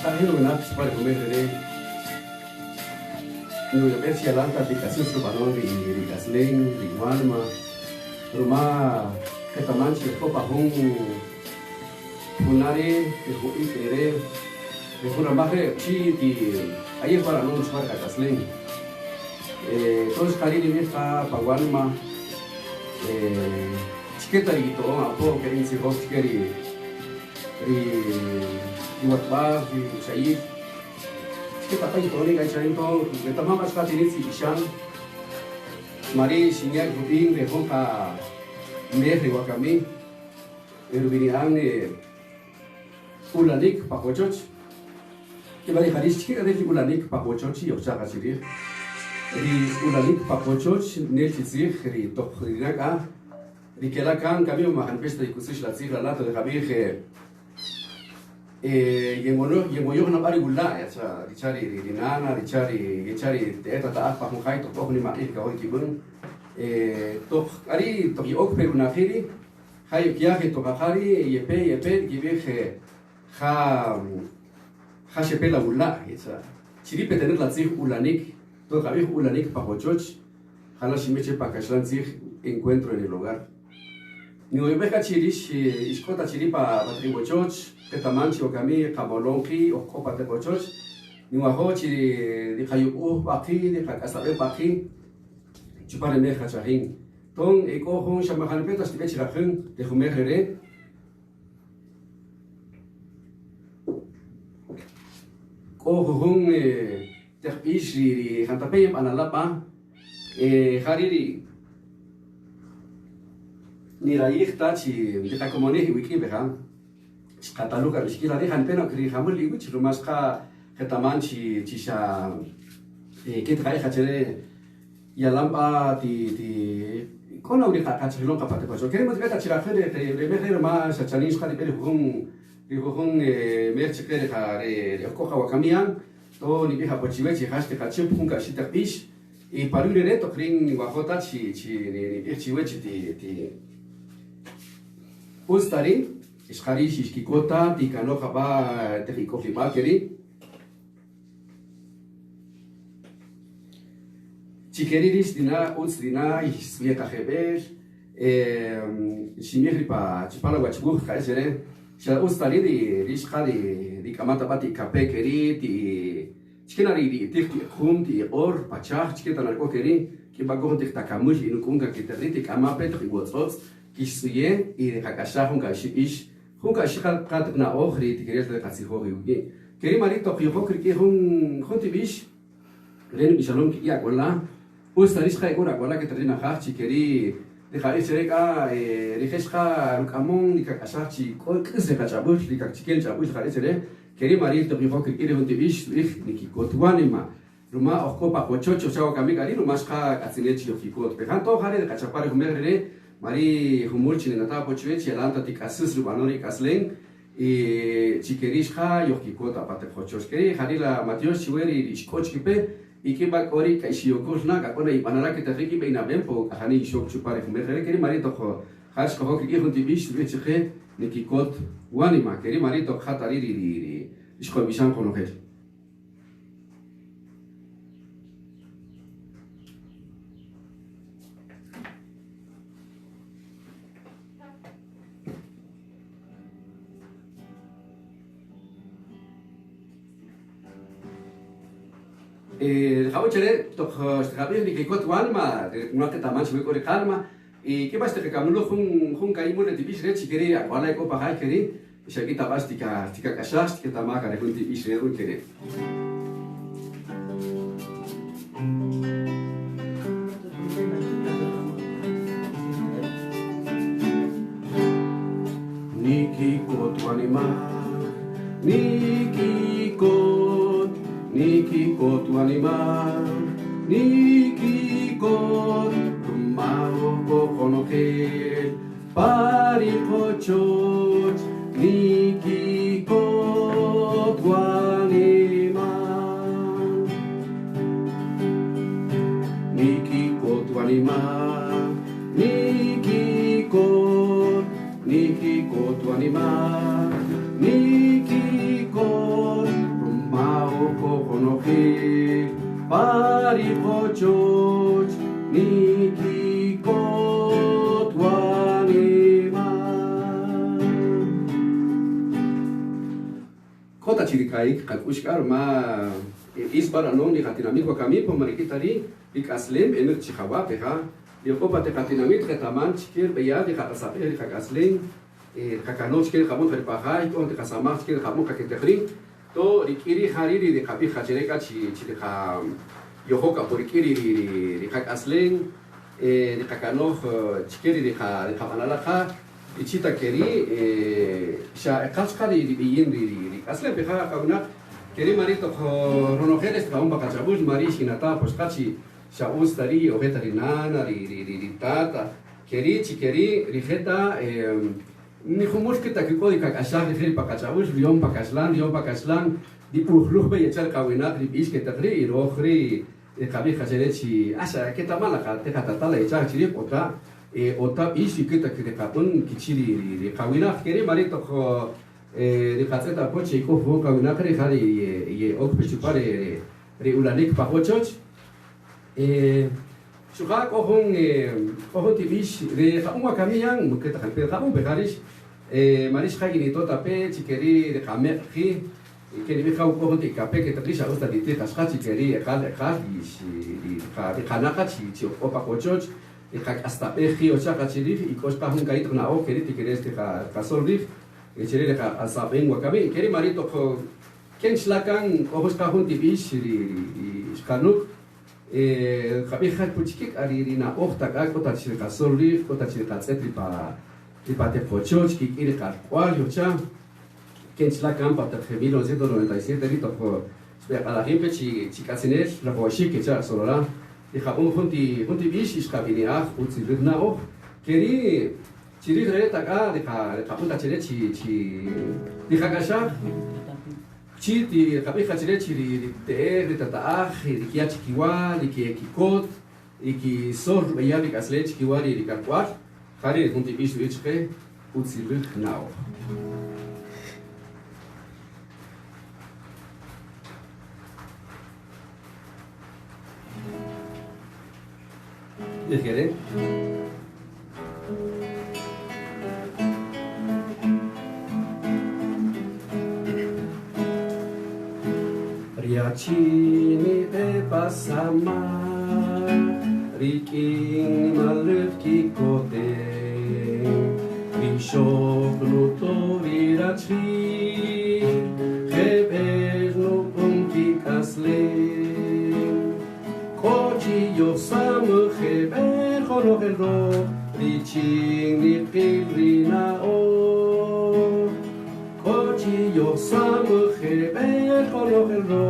Ahilo na para comer de no yo ver si alanta aplicación su balón y gaslén y walma ruma que tamanchi copa hon unare de ikere de una baje chi y ahí para no usar gaslén entonces cari me está pa walma chiqueta y todo a poco que dice vos querí buat bar di Said kita tahu itu ni guys itu kita mama sekarang ini si Ishan mari sinyal rubing de honka merri wakami erubinian ulanik pakochoch kita di hadis kita di ulanik pakochoch yo jaga sini di ulanik pakochoch neti sih di top rinaga di kelakan kami makan pesta ikusish la sih la de kami yengoyo na bari gulla ya sa richari rinana richari eta ta apa kai to ni ma ka hoi kibun to ari to yok per una khiri hay kiaje to khari yepe gibe kha shepe la gulla ya sa chiri pe tener la zig ulanik to gabi ulanik pa hochoch hala shimeche pa kashlan zig encuentro en el hogar ni oibeja chirish iskota chiripa patribochoch que tamanchi o kami kabolonki o copa de cochos ni wahochi di kayu baki di kakasabe baki chupare me khachahin ton eko hon shamahan petas de chirahin de humere ko hon terpish di hantape analapa hariri ni raihta chi de kakomone wiki beha Cataluga risquila de Jampeno que dijamos liwich lo más que tamanchi chisha que trae hachere y alamba ti con la única cachelón capaz de paso queremos ver a chirajere de mejor más a chanis que de hon merche que de coja wakamian to ni beja pochivechi haste cachup un cachita pish y para un reto crin guajota chi ni chiwechi ti ustari Iskarish iskikota tikano jaba tejikofi bakeri chikeriris dina utsdina isvieta jeber shimiri pa chipala wachbu kaisere sha ustari di rishka di kamata pati kapekeri ti chikenari di tikti khum ti or pachach chiketa narko keri ki bagon tikta kamush inukunga kiteriti kamape tigots kisuye y de kakashahun kashish Hunka shikal kat na ohri ti keres de katsi ho yugi. Keri mari to khiho kriki hun tibish. Ren bishalom ki ya gola. Ustaris khay gora gola ke trina khachi keri de khari sereka riheshka rukamon ni kakashachi ko kse kachabush li kakchikel chabush khari sere. Keri mari to khiho kriki hun tibish ih niki kotwani ma. Ruma okopa kochocho chawa kamikari ruma shka katsinechi yokikot. Pehanto khari de kachapare humerre Mari humurchi nata pochvechi alanta tikasus rubanori kaslen y chikerishka yokikota pate pochos keri harila matios chiweri ishkochkipe y que va ori kaishiyokosna kakona ibanara que te riki beina bempo kahani ishok chupare humere keri mari to hash ko ki huntibish veche nikikot wanima keri mari to khatari ri ishko bishan konoher Hauchere to strabi ni kikot walma no que taman shwe kore kalma y que basta que kamulo hun kaimu de tibish re chikeri wala ko pa keri shakita bastika tika kashas que tamaka re hun tibish re kere anima. Nikikot tu anima. Nikikot rumao kokonokel. Paripochot Nikikot tu anima. Nikikot tu anima. Nikikot tu anima. Nikikot rumao kokonokel. Paripochot Nikikot tu anima. Kota chirikaik kakushkar ma isbaranoni katinamit wakami pomarikitari ikaslem ener chihawa peha yokopa te katinamit ketaman chikir beya de katasape kakaslem kakano chikir kabon ferpaha ikon te kasama chikir kabon kaketekri to rikiri hariri de kapi khachereka chirika yokoka por rikiri de kakaslem de kakano chikiri de kamanalaka ichita keri sha kaskari di biyin di aslem peha kabuna keri marito ronojeres kaun bakachabus mari shinata pues kachi sha ustari o veterinaria ri tata keri chikeri rijeta ni humur que ta que kodi kakashag ri bakachabus rion bakaslan di puhlu be echar kawina ri bis que tagri y rohri kabi khajerechi asa que tamala ka te katatala echar chiri otra ota isi que ta que kapun kichiri ri kawina keri marito de catzeta poche ko foca una crejari y ocupare regulanik pahochoch shuka kohon tibish de hamwa kamian muketa hampe hamu begarish marish khagini tota pe chikeri de kamerhi que le khau kohon ti kape que trisha usta di te khashka chikeri khal di khanaka chi opa pochoch e khak asta pehi ocha chiri y kosta hun kait na o keri tikeres te kasolrif Echirele ka saben wakabe keri marito ko ken shlakan kohos ka hunti bish ri skanuk khabi khat puchik ari na okhta ka kota chir ka solri kota chir ka tsetri pa te pochoch ki iri ka kwal yocha ken shlakan pa te 1997 rito ko spe ala himpe chikasenes la boshi ke cha solora e khabun hunti bish iskabini akh utsi ridna o keri chiri reta ka de kapunta chile chi di kakasha chi di kapika chile chi de tata di kia chikiwa di kikot iki sor beya di kasle chikiwa di kakwat khari hunti bisu ichke utsiruk nao ¿Quieres? Riachini te pasama riking maluf kikote rishok nutori rachi khebez no punti kasle kochi yosam kheber khonogero riching ni pilrina o kochi yosam kheber khonogero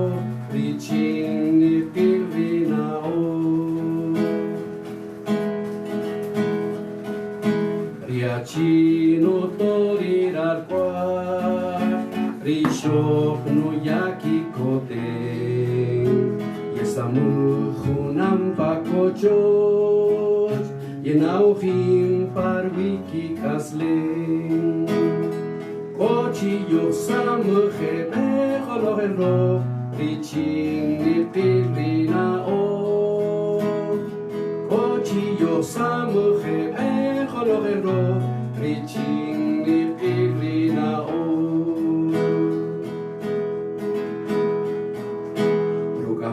riching ni pilrina o riachino torirar kwa rishok no yakikote yesamu khunam pakochot yenauchim parwiki kaslen kochi yosam khebe kholohero riching ni pilrina o kochi yosam khebe kholohero riching ni pilrina o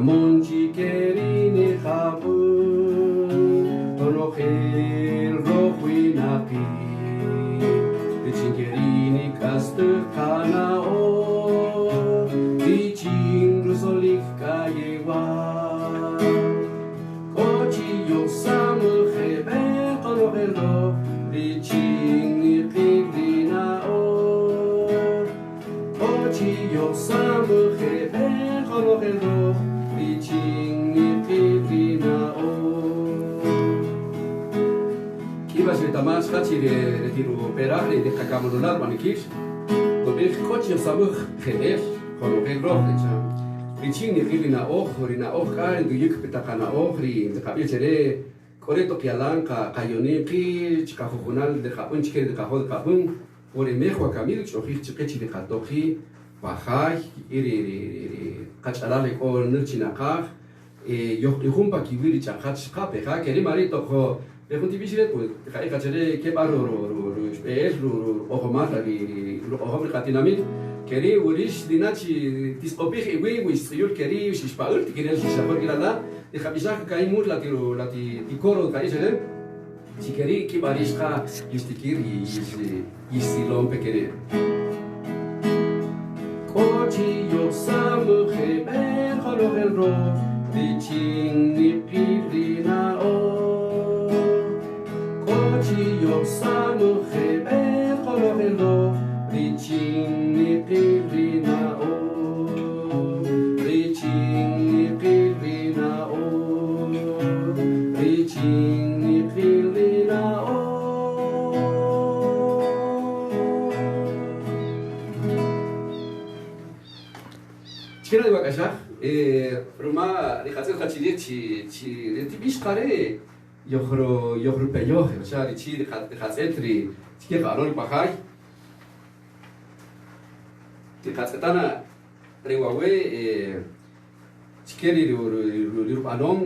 Monchi kerini khabun tonokhel rohuinapi Riching kerini kastu kana o Riching rusolik kayewa Kochi yosam khebe tonokhel Riching ni pilrina o Kiba se tamas hachi retiro perare de cacamonular manikish. Dobech coche samuch gener, con el rock de cham. Richini rina och du yuk petakana ochri, de capicere, coreto que alanca, cayoniqui, chicajonal de Japón, chique de cajón de Japón, por el mejo a camino, choji chiquechi de catoji, bajaj, iri cachalale con nurchinakaj, yojumpa kiwiri chacach cape, ja, que marito, de juntivisiret, pues, cachere, que barro, es, ojomar, ojomar catinamil. Keri urish dinachi tispopich iwi wisiyul keri shishpaul tikirel shishapor kilala de khabishak kaimur lati tikoro kaisele chikeri kibarishka istikir isilom pekere kochi yosam kheben khalogel ro dichin nipirina o kochi yosam kheben khalogel ro Riching Pirina o, Riching Pirina o, Riching Pirina o. Chira de Bakasha, Roma, Rihatzel Hachidi, Retibishkare, Yohru Peyo, Sharichi, Hatzetri, Chikarol Pahai. Tikatana Rewawe Chikeri Rupanom,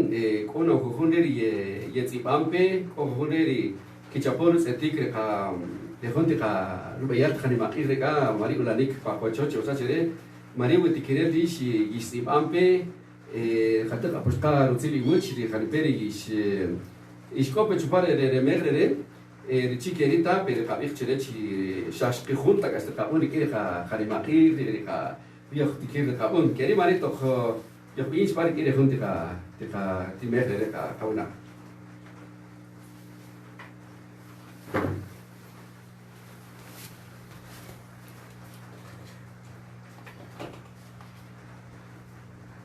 Kono Hunderi Yetzipampe, Hunderi Kichapon, Etika, the Hontica, Rubayat Hanimakireka, Marigula Nick, Papachocho, Sachere, Marie with the Kirelish, Yisipampe, Hataka Posca, Ruzili Witch, the Haniperi is Cope Chupare de Merre. Chiquerita, pero Cabich Shash Junta, que hasta Capón y que Jarimakir, Viejo Tikir de Capón, que era marito, yo pienso para que le junte a Timer de Cauna.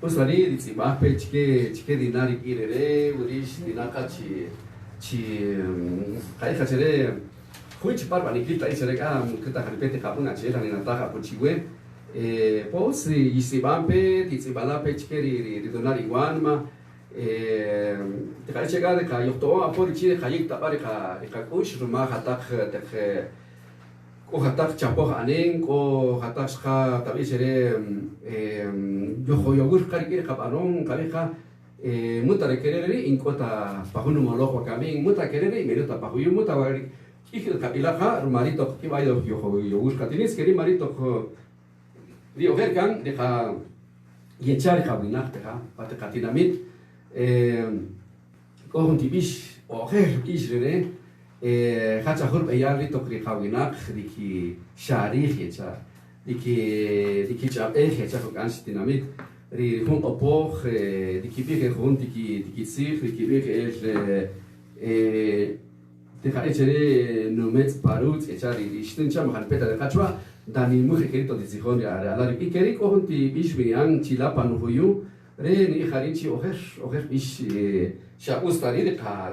Pues salí, dice, más peche que dinari quiere, Urish, Dinakachi. Hay que hacer mucho para ni quita y se le cae que te repite capuna chela ni nataja por chigue pues y si van pe y si van a pecheri donar igualma te cae chegar de que yo todo por chile calle tapar que kush ruma hatak te ko hatak chapo anen ko hatak ska tabi sere yo yogur kari kaparon kaleja muta requerere in kota pahunu molojo kami muta querere minuta pahuyu muta wari ikil kapilaha marito kibayo yo busca tienes que marito dio verkan de ka yechar kabinat ka patekatinamit ko huntibish oher isre hacha hur bayari to kri kabinat diki sharih yecha diki chap yecha ko kansitinamit ri hon opoch diki bige hon diki sif diki bige te carecere numet parut echari ishtencha mahalpeta de cachua dani mujekerito de zihon ya la ripikeri kohunti bishmian chilapa nuhuyu re ni kharinchi oher bish sha ustari de ka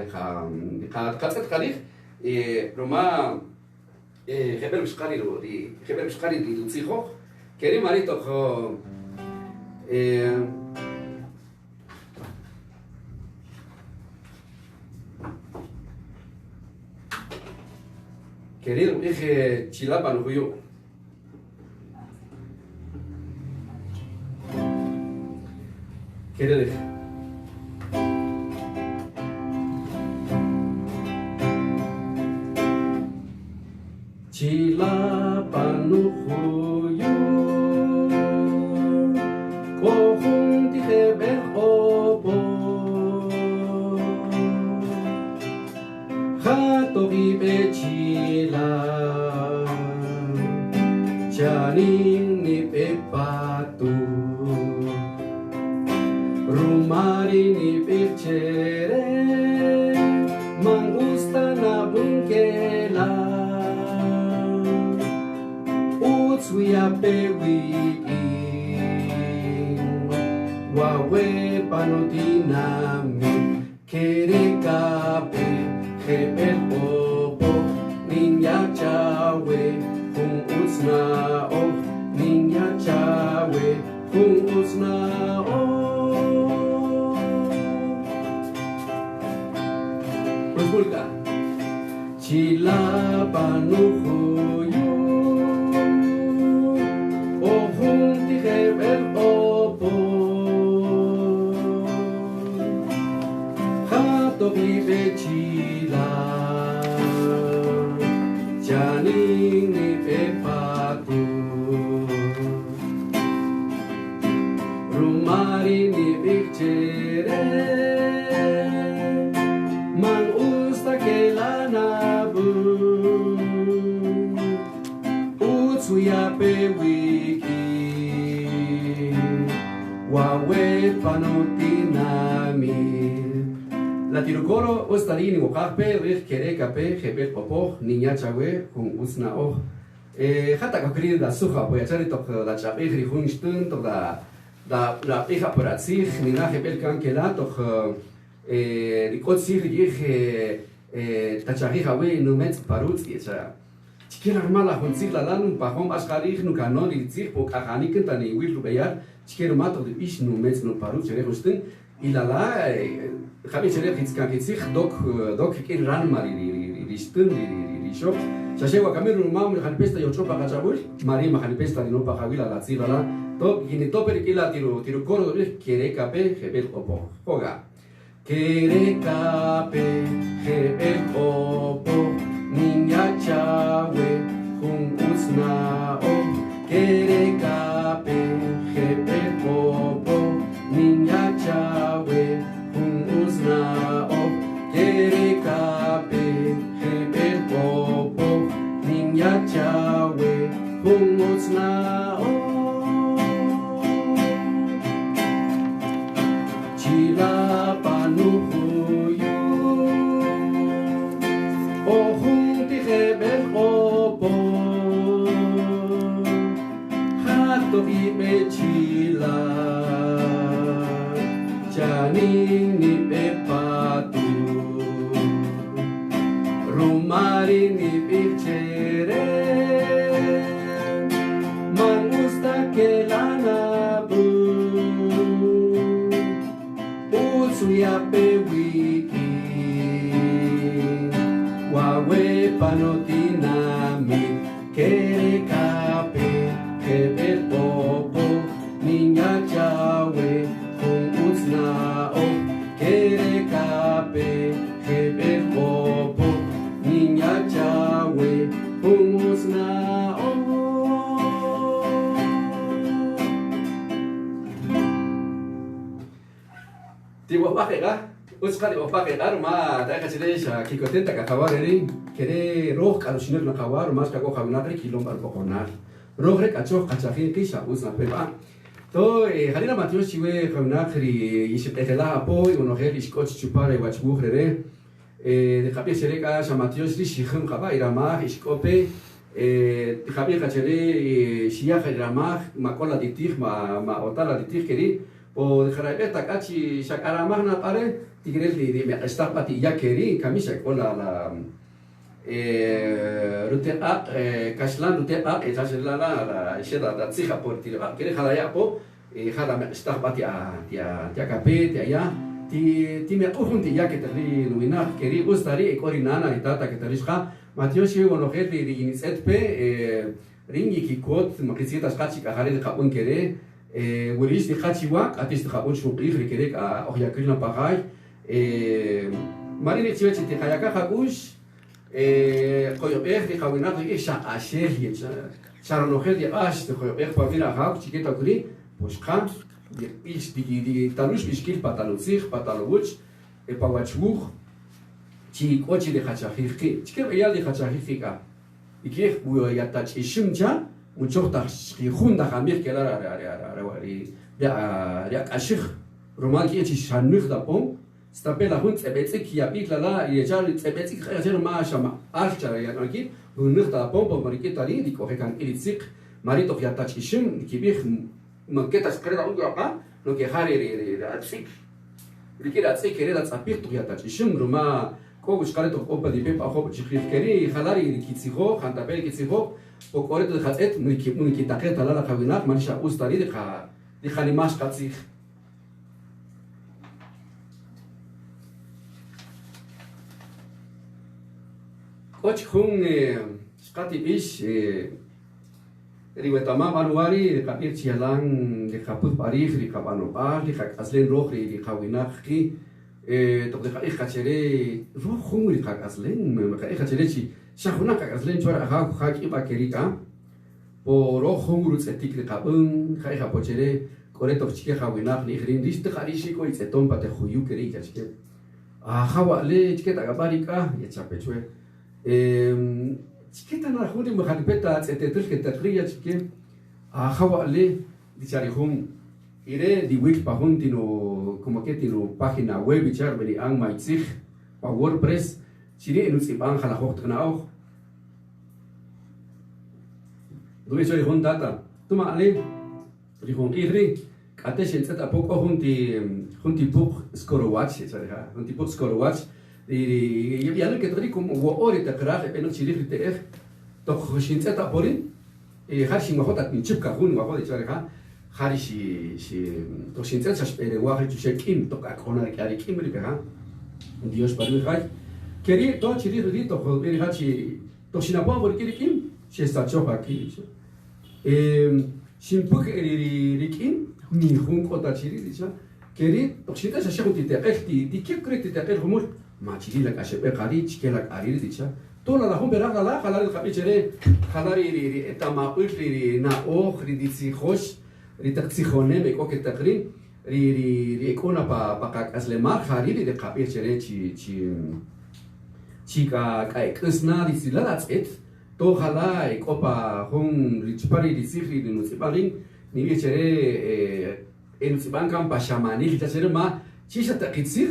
katzat khalif roma heber bishkari di ziho keri marito kho Querido, dije Chilapa, no fui yo. Querido, dije. Chilapa, no fui yo. Cojon, dije, verbo. Jato vive Chila, Janin ni pepatu, Rumari ni pechere, Mangusta na bunkela, Utsuya pewiki, Wawe panotinami, Kerekape. hebel popo niña chawe kung utsna oh niña chawe kung utsna oh Pulka chila panuhuyu oh junti hebel popo hato vive chila janing ni pepatu rumari ni bichere mang usta kelanabu utsuya pewiki wawe panotinami La tirukoro ostalini wakape rich kerekape hebel popo niña chawe kun usna oh hata kakri da suha poyachari tok da chape ri hunstun tok da peja por atzich nina hebel kan kela tok rikot sir ich tachari hawe no mets parutski cha chikira mala hunzig la lanun pahom askarich nu kanon rizich po kahani kentani wil rubeyar chikira mato de ish no mets no parutski re hunstun ilala Javi chere hitzkan hitzich dok kin ran mari ristun risho chashewa kameru mam hanpesta yocho pa gachabul mari ma hanpesta no pa javila la zibala to gini to perikila tiru koro kere kape hebel opo hoga kere kape hebel opo niña chawe kun usna o kere kape hebel opo niña chawe usna oh kere kape hebel popo niña chawe hung usna oh chila panuhuyu oh junti hebel popo hato ibe chila janing ni pepatu rumari ni bichere man gusta kelanabu utsuya pewiki wawe panotinami kere kape hebel popo niña chawe usna oh kere kape hebel popo niña chawe usna oh Tiwa pakega uskari pakega ma ta kachilesha kikotenta kakawari kere roh kalushiner na kawar mas ka ko khawnatri kilombar pokonar roh re kacho kachafin kisha usna pepa To Harina Matios chiwe khawnakri yishpetela apo unoher iskot chupare wachbuhrere de khapie sereka shamatios li shikhum khaba irama iskope de khapie khachere shia khirama makola ditir ma otala ditir keri o de kharabeta kachi shakarama na pare tigre li me estapati yakeri kamisa kola la rutea kaslan rutea ezasela la sheda da tsiha porti la kere khalaya po khala me estapati tia kape tia ya ti me qunti yaketri luina keri ustari ekorinana itata ketrishka matioshi wono kheti iniset pe ringi ki kot makrisita skachi ka khale ka un kere وليش دخاتي واق أتيش دخابون شو قيخ لكريك أخيا كلنا بقاي مارين تيجي تخيا كخابوش قيو بيخ دخاوينا قيش شاشير يج شارنو خير يقاش دخيو بيخ بافينا خاك تيجي تقولي بوش خام يش دي تالوش بيشكيل باتالوسيخ باتالووش باواتشوخ تي كوتشي دخاتشا خيخي تيجي ريال دخاتشا خيخيكا يكيخ بو ياتاتش إشمجا mucho tajunda jamir que la ya ashir roman ki shanur da pom stapela hunt ebetsi ki yapit la yejar ebetsi khajer ma shama archa ya naki unur da pom mariki tari di ko kan ilitsik marito ya tachishim kibih maketa skreda ungrapa no ke khari atsik dikira atsik kere da tsapir to ya tachishim roma კოგუშ ყალეთო ოპადი პეპახო ჩიხიხკერი ხალარი კიციხო ხანტაბელი კიციხო პოკორეთ ხატეთ მუნიკი დაკეთ ალალა ხავინახ მანშა უსტარი დიხანი მასკაციხ კოჩ ხუნ სკატი ის რივეტამა მანუარი კაპირჩიალან ხაპუ პარიხ რიხაბანო პარი ხაკასლენ როხრი რიხავინახი donc ich hatte Ruhung kakaslen ich hatte chi shahuna kakaslen chora ha khaki bakerika po rohung rutsetik kabun khai khapochere koretok chike khawina khrin rist kharishi ko itseton pate khuyu keri chike khawale chike tagabarika yachapechwe chike tana khudi mkhalpeta tsetetul ke takriya chike khawale dichari hum ire di wiki pahun tino como que tino página web y char beri ang maitzich pa WordPress chiri enutz ibang khala hocht gna auch du chori hon data tuma ale ri hon igri kate shentzat apoko hunti book score watch chari ha hunti book score watch y ya lo que tri como ore ta krach eno chiri te to shentzat aporin hashi mahota chipka hun wa chari ha ხარიში то სინცენსას პერე ვახეჭი შეკიმ то как онარი კარი კიმრი ბეღა დიოს პარი ხაი კერი то ჩირი რი то ხოლბერი ხაჩი то შინაპო ვორ კერი კიმ შესაჩო ხაკი შიმპუკ რი კიმ ნი ხუნ ყოტა ჩირი დიჩა კერი то შინცენსა შეხუთი და ეხტი დიკი კრიტი და ეხ ხუმულ მაჩირი ლა კაშე პეყარი ჩკელა კარი დიჩა ტოლა და ხუმ ბერა ლა ხალარი ხაპი ჩერე ხალარი რი ეტა მაყვი ნა ოხრი დიცი ხოშ ritaqsijone me ko que taqrin ri ekona pa asle mar hariri de kapir chere chica ka ekesna disila latzet to hala ekopa hon richpari disihri de nusiparin ni chere enusiban kam pa shamani chere ma chisha taqitsir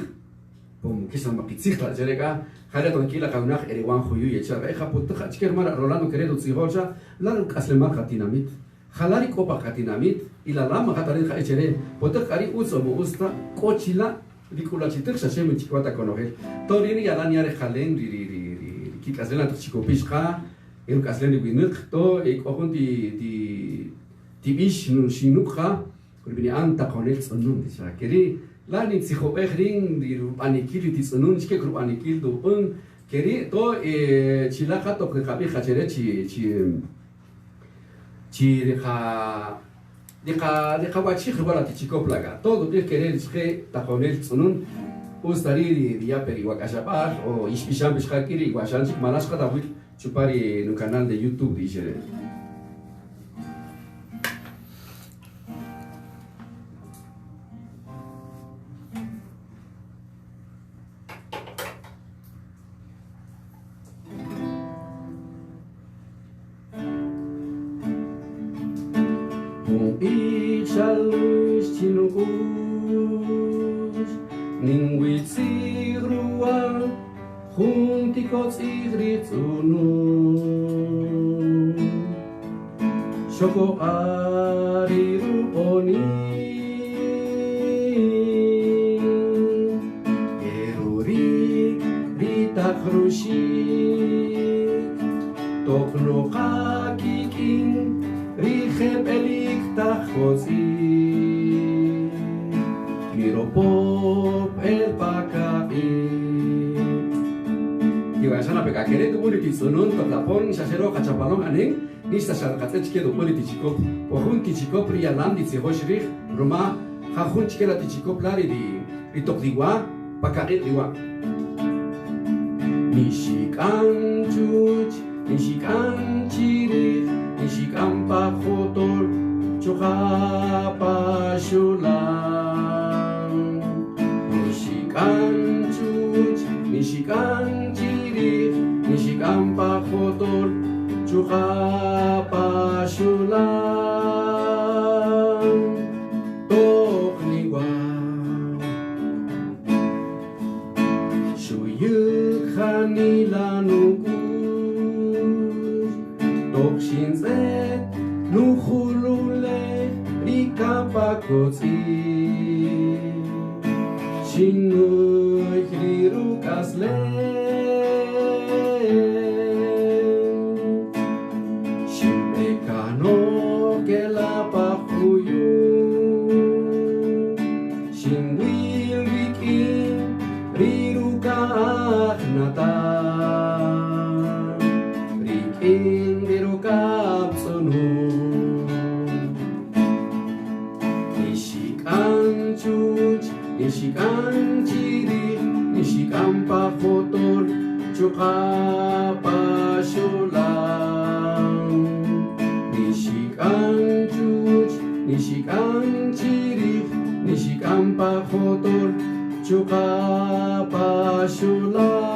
pum kisa ma qitsir ta chere ka hala to kila kaunakh eriwan khuyu yechara ekha put khachker mar rolando queredo tsigoja la asle mar khatinamit ხალარი კოპა ხატინამით ილა ლამა ხატარი ხაიჩერე პოტე ხარი უცომო უსტა კოჩილა რიკულაჩი თხშა შემიჩი კვატა კონოხე თორინი ალანიარე ხალენ რი კიკაზელა თხჩიკო პიშხა ელ კაზლენი ვინხ თო ეკოხონდი დიბიშ ნუ შინუხა კურბინი ანტა კონელ წუნუნ დიშა კერი ლანი ციხო ეხრინ რუ პანიკილი დიწუნუნ ჩკე კრუ პანიკილ დუპუნ კერი თო ჩილა ხატო ხაპი ხაჩერე Deja guachich igual a tichico plaga. Todo tiene que querer que tajonel sonun ustari dia peri wakashapar o ishbisham bishakiri guachanchik malashka da wil chupari no canal de YouTube dice. Ich shalus chinuus ningwi tsigrua juntikot igritzunu shoko ariru oni eruri ritakrushi tokno kakikin Richepelik tachozi Miropop el pakapi Iwasana peka kere tu politi sonun toplapon shashero kachapalon anen Nista sharkatzechke do politi chikop Ohun kichikop rialam di tzihoshrich Roma hajun chikela tichikop lari di tokdiwa pakare diwa Nishikan chuch Nishikan chirich Nishikan pa khotol Chukha pa shulam Nishikan chuch Nishikan chirich Nishikan pa khotol Chukha pa shulam Tok niwa Shuyuk khanilanuku Tok shinzet nukhulule rikapakotzi Shinu khriru kasle indero kapsono Nishikan chuch, nishikan chiri, nishikan pajotor, chukapa sholam Nishikan chuch, nishikan chiri, nishikan pajotor, chukapa sholam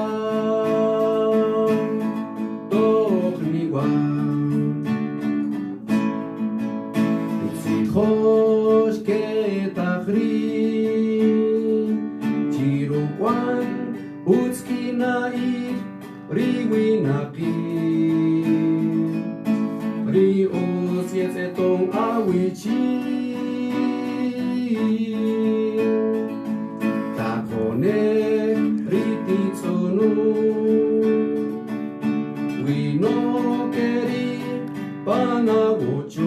toch niwan Nitzichosh ketachri Chirukwan utzkinair riwinakir Rios yetzetong awichi Takone rititzonu Wino keri panagochot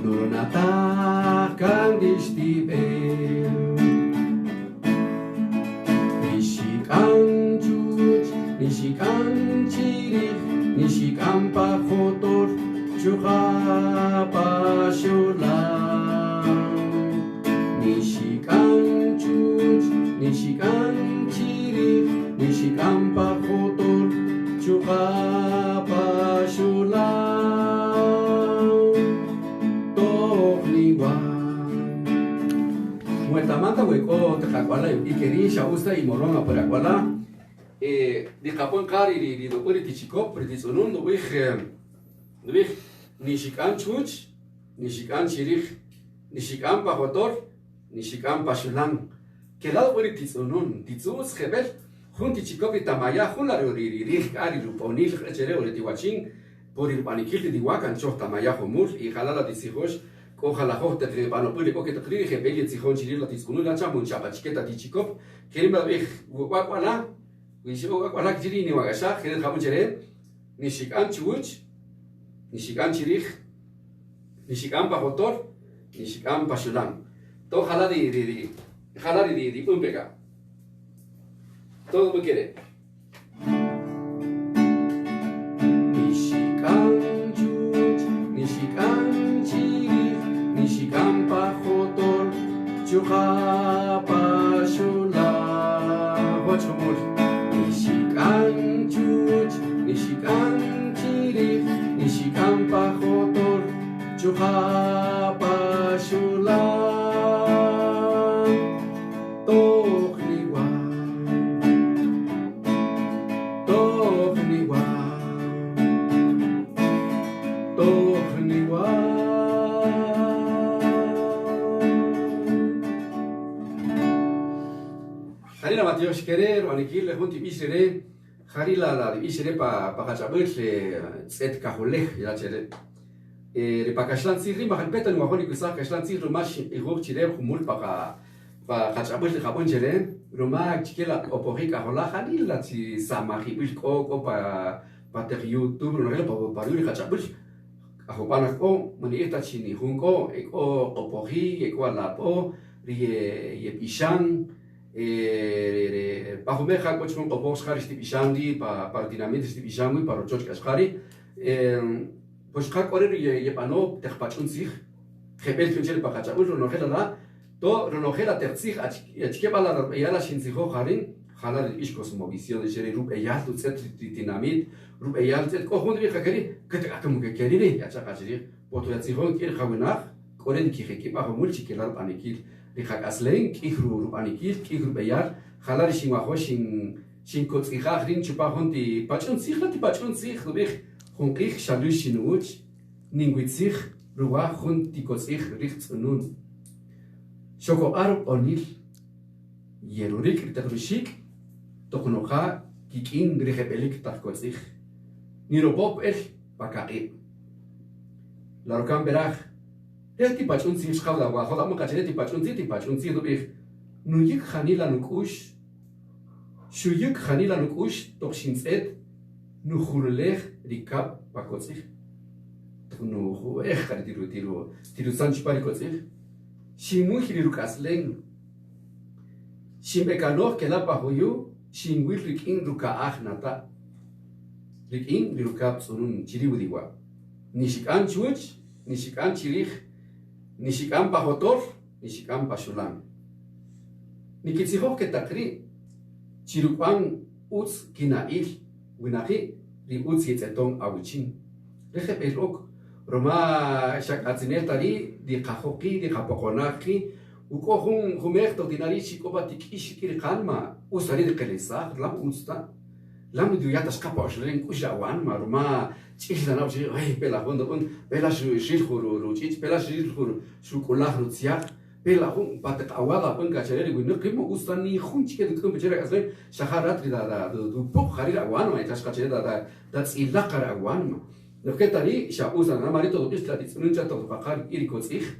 Nurnatakang distibel Nishikan chuch, nishikan chirich, nishikan pajotor Chukapa sholam Nishikan chuch, nishikan chirich, nishikan pajotor Chukapa sholam toch liwan Muertamanta hueco tejacuala y querí shausta y morona por acuala di capón cari di dopuri tichicop di sonun do wich nishikan chuch nishikan chirich nishikan pajotor nishikan pashulam kelal puri tizonun tizus khebel jun tichicop y tamaya jun la ri cari ruponil chere o tiwachin por el paniquil de wakan choch tamaya homur y jalala tisijos Ojalá te van puli que te cree que belli tzijon chirila tizkunu la chamun chapa chiqueta tichikop kerima bej wakwala wisho wakwala chiri ni wagasha khere khamun chere nishikan chuch nishikan chirich nishikan pajotor nishikan pashulam to jala di umpega todo lo quiere nishikan chuch nishikan Nishikan pajotor, chukapa sholam Wachumur Nishikan chuch, nishikan chirich, nishikan pajotor, chukapa sholam toch niwan Harina Matios querer o aniquil le junti bisere harila la bisere pa kachabel set kahole ya chere le pakashlan sirri ma halpeta no holi kusa kashlan sirri mash igor chire khumul pa kachabel le khabon chere roma chikela opori kahola harila ti samahi bil ko pa ter YouTube no pa ri kachabel ahopana ko mani eta chini hunko eko opori eko la po ye pishan bajo meja cochon o box haris tipishandi para dinamites tipishandi para chochkas hari pues ka correr y pano te pachun sich gebel funchel pa kachabul no gela to no gela tertzich achke bala ya la shin sicho harin halar ish cosmovisión de jere rub eyal tu set dinamit rub eyal set ko hund bi khakari ket atum ke kerire ya chaqachiri boto ya sicho kir khawenach koren ki kheki ba mulchi kelar panikil Rihak aslen kihru rupanikil kihru beyar halar shin kotsi khrin chupa honti pachon sich lati pachon sich rubich hunkich shalu shinuch ninguit sich ruwa honti kotsi richts nun shoko ar onil yerurik terrushik toknoha kikin rihebelik takotsi nirobop el bakae larkan berach Eti pachun si shkavla wa khoda mo kacheti pachun si do bih nuyik khanila nukush shuyik khanila nukush tokshinset nukhurlech rikab pakotsich nu ho khari tiru sanch parikotsich shimu khiriru kaslen shimbekanor kela pahoyu shingwil rikin ruka akhnata Rikin rirukap sunun chiriudiwa. Nishikan chuch, nishikan chirij, nishikan pajotor, nishikan pashulam. Nikitzihok que takri, chirupan uts kinail, winahi, ri uts yetzetong awichin. Reje pelok, Roma shakatzinetari, di kahoki, di kapokonaki, ukohun humekto dinari shikobatik ishikir kalma, usari de kelesa, lam usta. Lam du ya taskapa shlen kushawan ma Roma chihla na chi ay pela hondo un pela shilkhuru ruchich pela shilkhuru shukulah rutziak pela hun patak awala un kachere gu nukimo ustani hun chike du kum bechera asle shaharat da du pok kharira awan ma tash kachere da tsilla qara awan ma nuketari sha usa na marito do isla tsununcha to qar iriko tsikh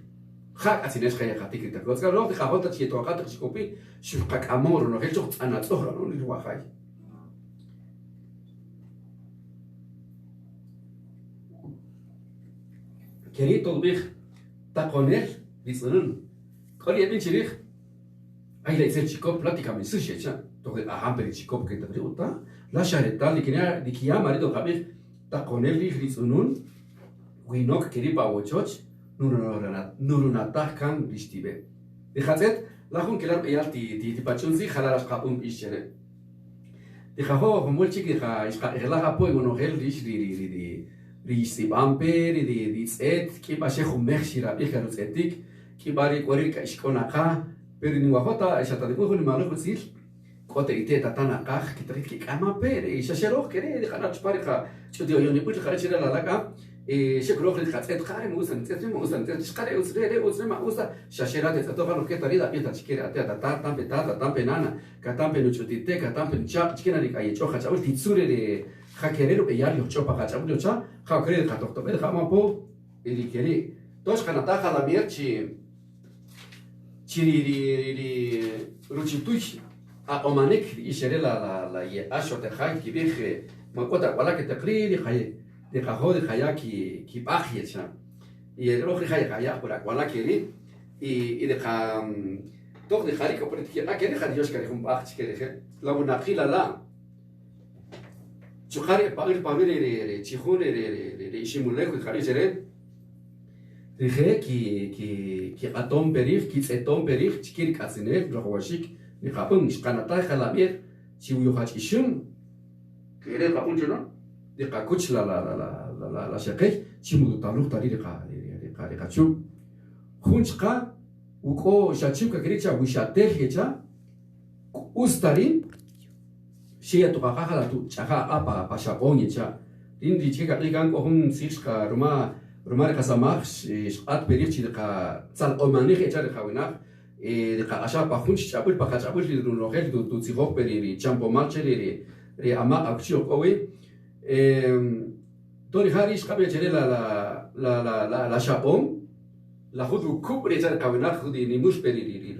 kha atsinesh khaya khatik ta koska ro khahota chi to qat khikopi shukak amor no gelcho tsana tsohra no ni wa khay كريت طبيخ تقونير بيصيرن قال يا بنت شريخ أي لا يصير شيكوب بلاتيكا من سوشي شان تقول أهم بري شيكوب كده بري وطا لا شاريتا لكنيا ديكيا مريض قبيخ تقونير لي بيصيرن وينوك كريب باوتشوش نوروناتا كان بيشتيبه دخلت لاخون كلام إيال تي باتشونزي خلاص قابون إيشره دخاهو همول شيء دخا إشقا إغلاها بوي ونوغل ليش دي Risi Bamperi, di Zet, Kibashi Humeshira, Icarusetic, Kibari Quarica Ishkonaka, Periniwahota, Shatadipun Malusil, Coteite Tanaka, Kitriki Kama Peri, Shashero, Kere, the Hanach Parika, Chudio Uniput Harachira Laga, Shekro Hatzet Harimus and Tetimus and Tescareus, Usrema Usa, Shashera, the Tovan Ketarida, Pita Chiquera, Tampetata, Tampenana, Catampen Uchutite, Catampen Chap, Chicanarica, Chocha, Titsure. خاكريرو بيار يوتشو باكاتشا بلوتشا خاكرير كاتوكتو بير خامابو إليكيري توش كانتا خالامير تشي روتشيتوش أمانك يشري لا يأشو تخاي كبير ماكوتا ولا كتقرير خاي دي خاهو دي خايا كي باخي تشا يروح خايا خايا برا ولا كيري إذا خام توك دي خاري كوبرتكي لا كيري خادي يوش كاري خم باخ تشكيري لو ناقيلا لا Chukari pagir chihun ishimulek khari jere dije ki atom perif ki etom perif chikir kasine rohwashik ni khapun ishqanata khalabir chiuyo khach ishum kere khapun jono de qakuch la shaqay chimudu taluk tari de qachu khunchqa uko shachuk kiricha wishatel hecha ustarin شيء تقاقها على تشاها أبا باشابوني شا إندي تيجا ليكان كهم سيشكا روما كسامخ شقات بريف تيجا تال أماني خيجا لخوينا لقى أشا بخونش شابول بخاش شابول لنروحل تو تيجوك بري جامبو مالشري ري أما أكشيو قوي توني خارج قبل جري لا شابون لا خذوا كوب ريجا لخوينا خذي نموش بري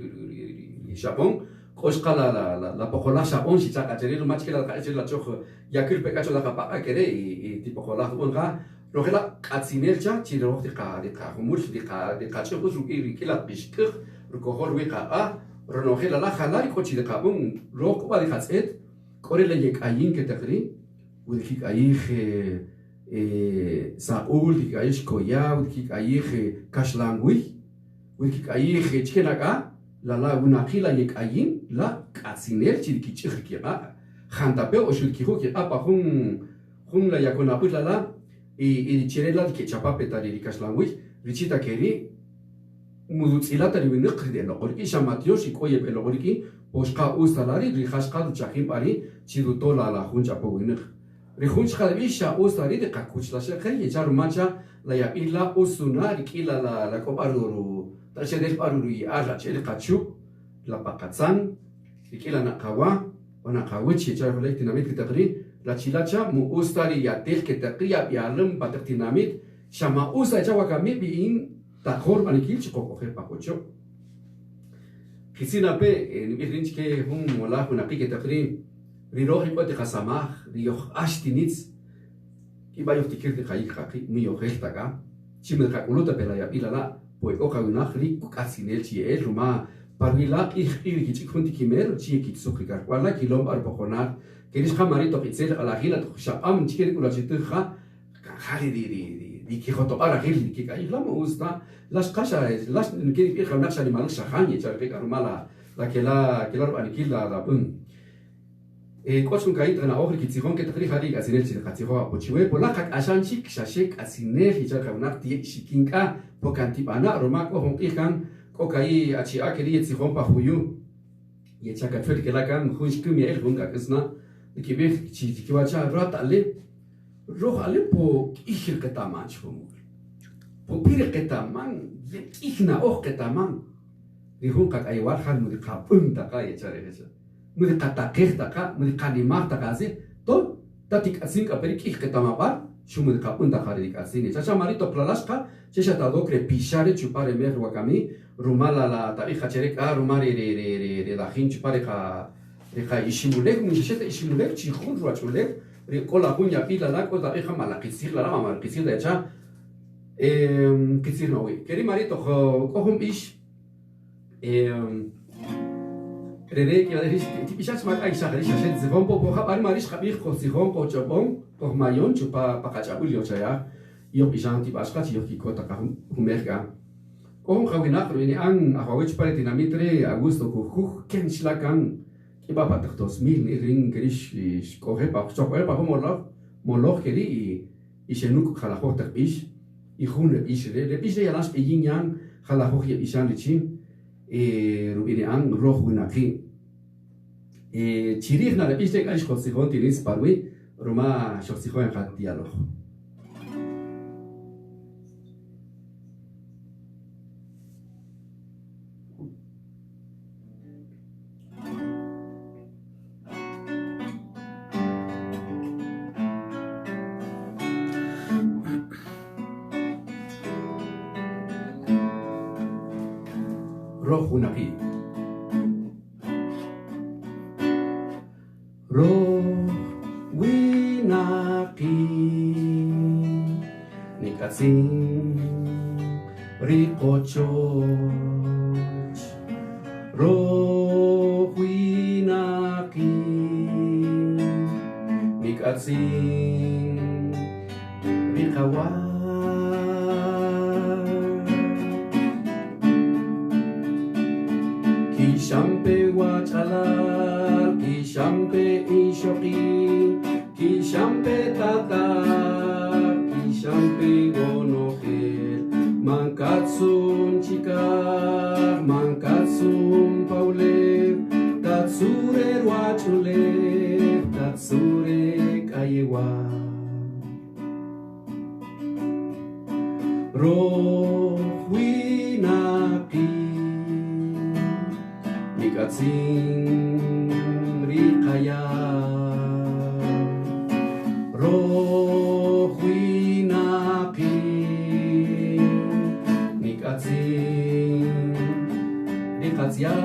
شابون Koshka la pocola shabon si chaka cheri match que la calle la chojo ya que el pecacho la capa que y tipo cola unga rogela katsinelcha chiro de ka humul de cacho pues que la pishkir recoger weka a ronogela la jalari cochi de cabun roko va de hatset corela yek ayin que takri ودكيك ايخ ساول ديك ايش كويا ودكيك ايخ كاشلانوي ودكيك ايخ تشكناكا لا وناقيلا يك ايين لا كاسينير تشيكي تشيكيا خانتابي او شلكيخو كي ابا خون لا يكون ابو لا اي تشيرلا كي تشابا بتاري كاشلانوي ريتشيتا كيري مودوتسيلاتا لي نقر دي لوغوركي شاماتيوشي كوي بلوغوركي بوشقا اوستالاري ريخاشقا تشاخيم باري تشيدو تولا لا خونجا بوينخ ريخونش خالبيشا اوستاري دي قاكوش لا شخي يجارو مانشا لا يا الا اوسونا ريكيلا لا كوبارورو تشدل باروري ارلا تشيل قاتشو لا باقاتسان ريكيلا نقاوا ونقاوتش يجارو لك ديناميت كتقري لا تشيلاتشا مو اوستاري يا تيل كتقريا بيعلم باتق ديناميت شما اوسا جاوا كامي بين تاخور مانيكيل تشكوكو خير باكوتشو كيسينا بي نبيرينش كي هم ولا هنا بي كتقري ريروحي بوتي خساماخ ريوخ اشتينيتس كيبا يفتكر دي خايك خاقي ميو خيلتاكا شيمل خاكولوتا بلا يا بيلا لا بوي اوكا وناخلي كوكاسينيل تشي روما باريلا إخير كي تكون تكيمير تشي كي تسوقي كار ولا كي لوم أربعونات queréis jamarito pizzer a la gila tu shapam chiquere con la chituja jali di Quijote para gil que caí la me gusta las casas las que pija una sali mal shahani echar que carmala la que la urbanikila la pum كوتشون كايت أنا أخر كتيرون كتخلي خارج أسنير شيء كتيروا بتشوي بولا خك عشان شيك شاشك أسنير هيجا كونك تي شيكينكا بوكانتي بانا روما كوهم إيكان كوكاي أشياء كلي يتيرون بخويو يتشاك تفرق كلا كان خوش كم يعيش بونكا كسنا كيبيخ شيء كيواجا رات عليه روح عليه بو إيخر كتامان شومول بو بير كتامان إيخنا أخ كتامان ريحون كاك أي وارخان مريقا بوم تكا يتشاري هيجا mereka takir taka mereka dimar takase to tatik asing kaperi kih ketamabar shumu mereka pun takari dikasini chacha marito plalaska chacha tado kre pishare chupare mer wakami rumala la tarikha chereka rumari re la hin chupare ka ishimulek mushete ishimulek chikhun ruachulek re kola punya pila la ko tarikha malakisir la mama kisir de cha kisir no keri marito kohum ish Rerek ya deris tipichat mak ay shagri shashet zivon po poha bari marish khabir khosihon po chobon po mayon chupa pakachabul yo chaya yo pijan tip ashkat yo kikota ka humerga kohon khawina khruini an ahawich pare dinamitre agusto ku ken shlakan kiba patak 2000 ring grish kohe pa chokwe pa molok keri i shenuk khalakho tak ish i khun le ish le ish ya las yin khalakho ya ishan lichin rubini ang roh gunaki chirih na repiste kaish khosihon tinis parwi ruma shoksihon khat dialog roh gunaki roh winaki nikasin rikochoch roh winaki nikasin rikawa Kishampe wachala, kishampe ishoki, kishampe tata, kishampe gonohe, mankatsun chika, mankatsun paule, tatsure wachule, tatsure kayewa. Rohwinaki Nikatsin rikaya rohwinaki nikatsin rikatsia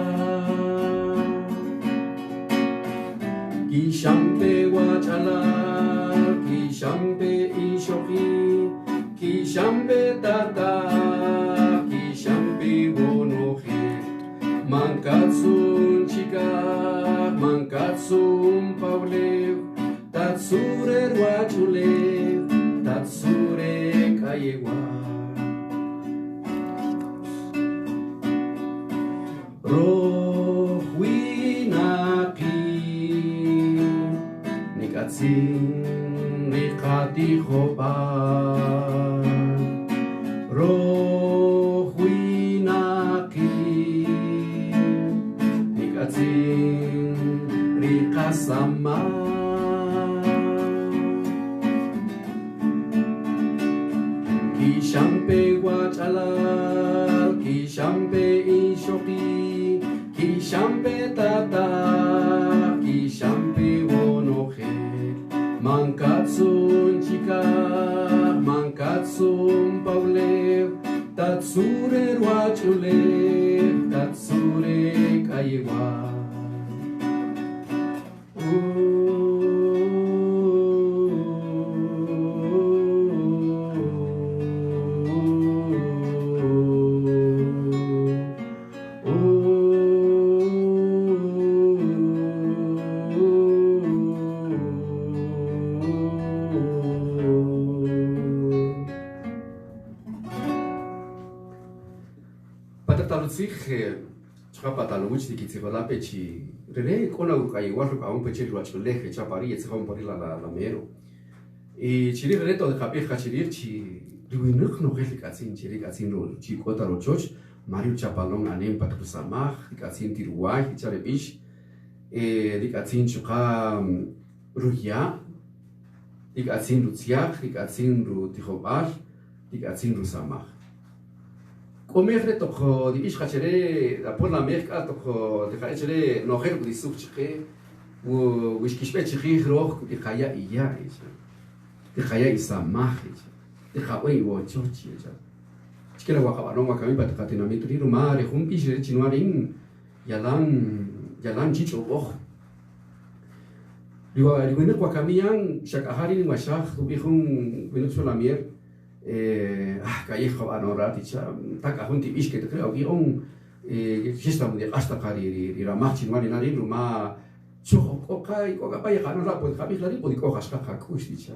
kishampe wachala kishampe ishoki kishampe tata kishampe wonohi Mankatsun chika, mankatsun paulev, tatsure ruachulev, tatsure kayewa. Rohwinaki, nikatsin nikati choba. Rikasama Kishampe wachala Kishampe ishoki Kishampe tata Kishampe wonohe Mankatsun chika Mankatsun paulev Tatsure ruachulev Tatsure kayewa sich Chapatalo which the Kitzivala Pechi, Rene Konauka, Waruka, Pechi, Rachuleke, Chapari, it's home Porilla La Mero. E Chirireto de Capeja Chirici, Ruinuk no Relicazin, Chiricazin, Chicotaro Church, Mario Chapalon, and Name Patrusamach, Ticazin Tiruai, Charabish, Ticazin Chuka Ruya, Ticazin Ruziach, Ticazin Rutihobar, Ticazin Rusamach. Comer toco di iscachere por la merca toco de cachere no ger di suchche wo wiskishpech roch di khaya iya di khaya isamach di khawe wo chochi ja chikela wa kaba no wa kami pat katina mitri rumare humpi je chinuarin yalan chicho och diwa diwene kwa kamian shakahari ni mashakh ubihun venezuela mier calle Jovanoraticha, Taka Hunti Bishke, the Creon, System de Astakari, Ramachin, Marinari, Ruma, Chokai, Kokapay, Hanara, Habitari, Podikohaska, Kusticha,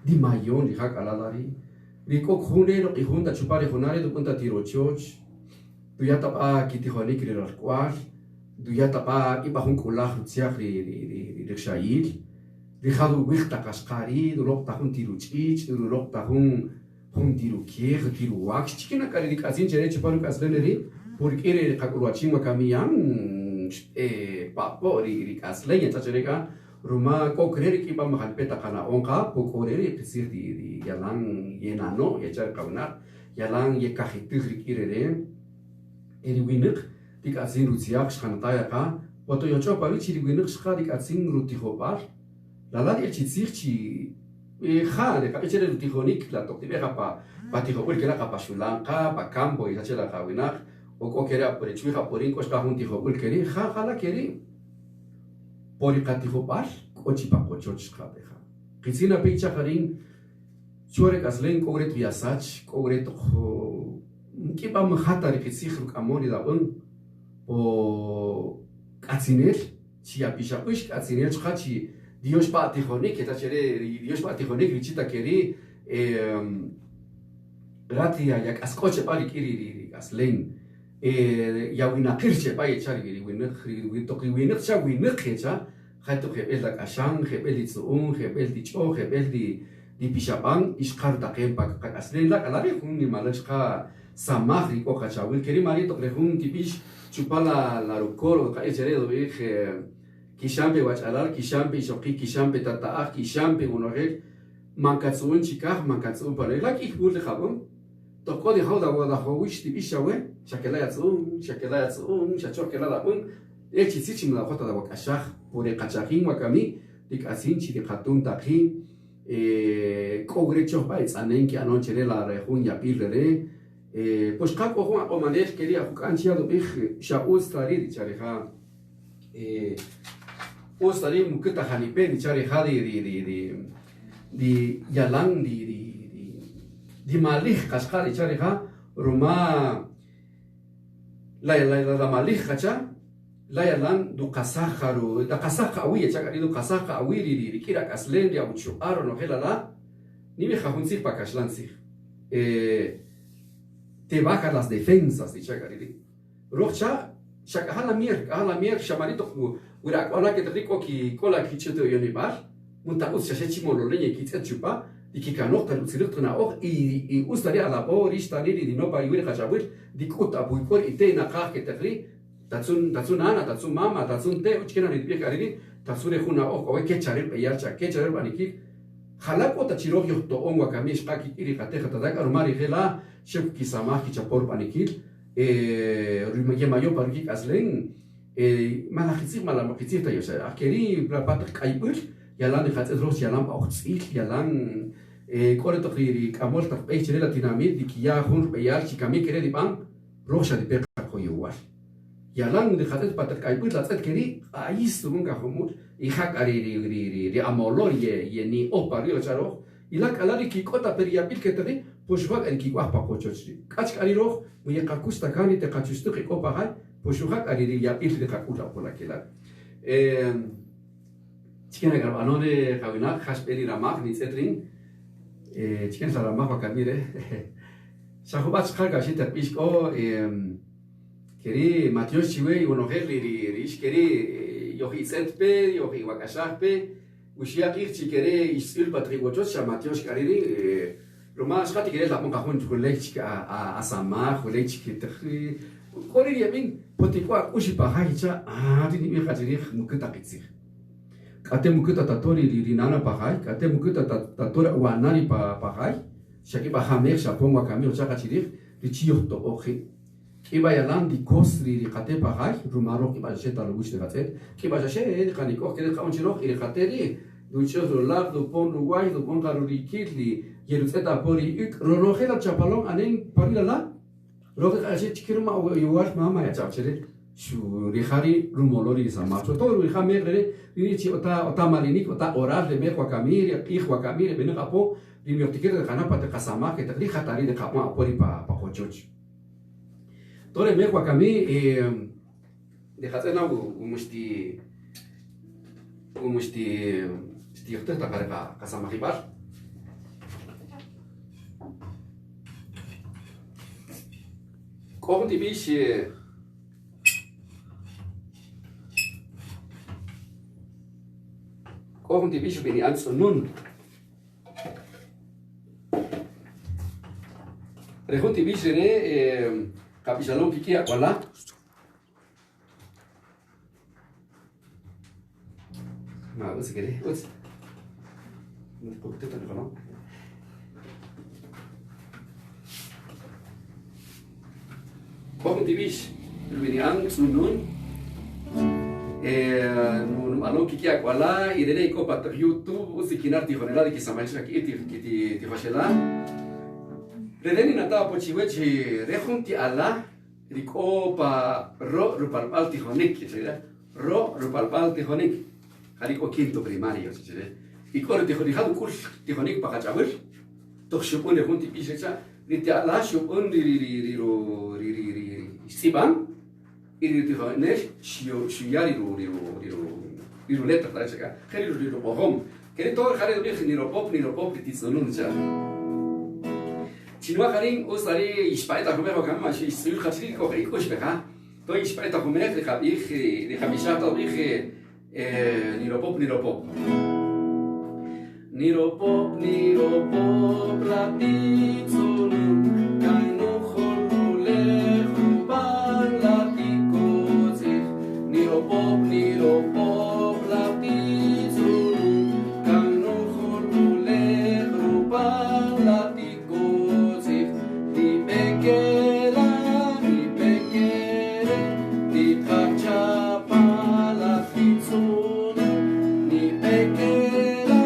Di Mayon, di Hakalari, Rico Hunero, Ihunda Chupari Honare, the Punta Tiro Church, Duyatapa, Kitihonic, Rarquar, Duyatapa, Ibahunkulah, Tsiakri, Shail, the Hadu Wichta Kaskari, the Roktahun Tiruchich, the Roktahun. Tiro Kier, Tiro Wax, Chicken, Caricazin, Cheparu Casleneri, Purkere, Kakuachima Camian, Papo, Casley, Tacherica, Ruma, Cokreri, Kibam, Halpeta Cana Onka, Pocoreri, Pesir di Yalan, Yenano, Yajar Kaunar, Yalan, Yekahitri Kirere, Edwinuk, Dicazin Ruziak, Shantayaka, Potoyocho Parici, Winuk, Shadicazin Rutihobar, la Ladia Chitsirchi. Jade, capicere du Tijonic, la Toctibeja Patijobuel, que era Capasulanca, Pacambo y Hachela Javinar, o Coquera por Echuija por Incos, Cajuntijobuel, que jala queri. Poricatijopar, Cochipacochoch, Capeja. Cristina Picha Jarin, Chore Caslen, Cogret Viasach, Cogret Kipam Hatari, Kitsijru Amori da Un, o Cacinel, Chiapichapush, Cacinel, Hachi. Dios Patijonic, que tachere, Dios Patijonic, Richita Keri, Ratia, Yak Ascoche Parikiri, Aslen, Yawina Kirche, Payachari, Wintoki Wincha, Winukhecha, Hato Hebel Kashan, Hebel Itzuun, Hebel Dicho, Hebel di Pishapan, Ishkarta Kempa, Aslen, la Calari, Huni Malashka, Samahri, Kokacha, Wilkeri Marito, Rehun, Tipish, Chupala, la Rucoro, Kaecheredo, Kishampe Wachalar, Kishampe Shoki, Kishampe Tataach, Kishampe Unoret, Mankatsun, Chikach, Mankatsun Parela, Kikul de Jabon, Toko de Hoda Wadahowish, Tibishawe, Shakelayatsun, Shachokela, Echichim la Hota de Wakashach, Pure Kachahim, Wakami, Dikasinchi, de Hatun Taki, Cogrecho Bites, Anenki, Anoncherela, Rejunia Pirre, pues Capo Juan Omanesh quería Hukanchia do Big Shaul Stari, Chareja. Ostari muketa hanipe di cari hadi di yalang di malih kaskari cari ha Roma la malih kaca la yalang du kasaharu da kasaka awi cakari du kasaka awi di kira kaslen di abuchu aro no helala ni me jahunsi pa kaslansi te baja las defensas di cakari rocha Shakahala mier, shamarito, Urakona que rico ki cola kicheto yonibar, Muntaus Shachimolo Lene Kitchupa, di Kikanota Lucirtuna or, y ustaria la boristari di Nopa Yuri Hajabur, di Kuta Buikor, Itena Kaketri, Tatsunana, Tatsumama, Tatsunte, Uchina Ripikari, Tatsure Huna or, Kechare, Yacha, Kechare Baniki, Halako Tachirovio to Onwa Kamish Kaki Irikateja Tadak, Armari Hela, Shep Kisamaki Chapor Panikil, Yemayo Pariki Aslen, Malachitzi, Malamachitzi, Akeri, Patrick Kaibur, Yalan Hatros, Yalam Oxil, Yalan, Corretokiri, Amorta, Page Latinamid, Dikia, Hun, Bayar, Chikami, Keredi Bang, Rosha de Perka Koyuar. Yalan de Hatet Patrick Kaibur, Latzet Keri, Ais to Munga Homur, Ihakari, Amolor, Yeni, Opario Charo, Ilak Alari Kikota Periapil Keteri, Pushwak and Kikwah Pacochi. Catch Arirov, we Kakusta Kani, the Kachustuki Opahai, Pushwak Ariria, if the Kakuta Polakila. Chicken Garbanone, Havina, Hasperi Ramak, Nitzetring, Chicken Saramaka Camire, Shahubats Kargashita Pisco, Keri Matios Chiwe unoher rish keri yohi setpe yohi wakashahpe ushiakir chikere isil patrigochos cha Matios kariri lo más khati kere la ponka hun kulech a sama kulech kitri kori yamin potikwa ushipa haicha dini mi khajiri mukta qitsir kate mukta tatori rinana bahai kate mukta tatora wanani bahai shaki bahamer shaponga kamio chaka chiri richiyoto ohi Kiba yalan di kosri di kate bahai rumaro kiba jeta lugush de kate kiba jashe kaniko kede kaunchiro iri kateri duchos lo lab do pon Uruguay do pon garuri kitli yeruseta pori uk roroje la chapalon anen parila la roge kashe chikirma yuwash mama ya chapchere shu rihari rumolori samacho to riha megre richi ota malinik ota orar de mekwa kamir ikhwa kamir benu kapo rimiotikere de kanapa te kasama ke te khatari de kapma pori pa kochoch Tore me kwa kami de khatena umushti stiqta taqarqa qasama khibar Qohti bish bini ansunun Rehunti bish ne Capisalón Kiki Aquala. Ma, what's it? What's it? Como divish, venian sunun. No alon Kiki Aquala y de lei copa YouTube, o se kinar tijonela de que samaisha ki ti fashela. Redeni nata pochiwechi rejunti ala riko pa ro rupalpal tijonik chile ro rupalpal tijonik hariko quinto primario chile y corre tijonik hadu kurs tijonik pa kachabur to shupun rejunti pisecha riti ala shupun ri siban iri tijonek shiyari ru letra ta chaka khari ru bohom kene to khari ru ni ro pop tizonun cha Chinois Karin, Ostari, Ispaita Homer, Kamashi, Sul Khasri, Koshbeka, to Ispaita Homer, de Habich, de Habishata, Niropop, Latizun, Kainu Holule, Ruban, Latikozi, Niropop, Latizun, Kainu Holule, Ruban, Latikozi. Ni pekere, ni kachapa la fizuna. Ni pekere,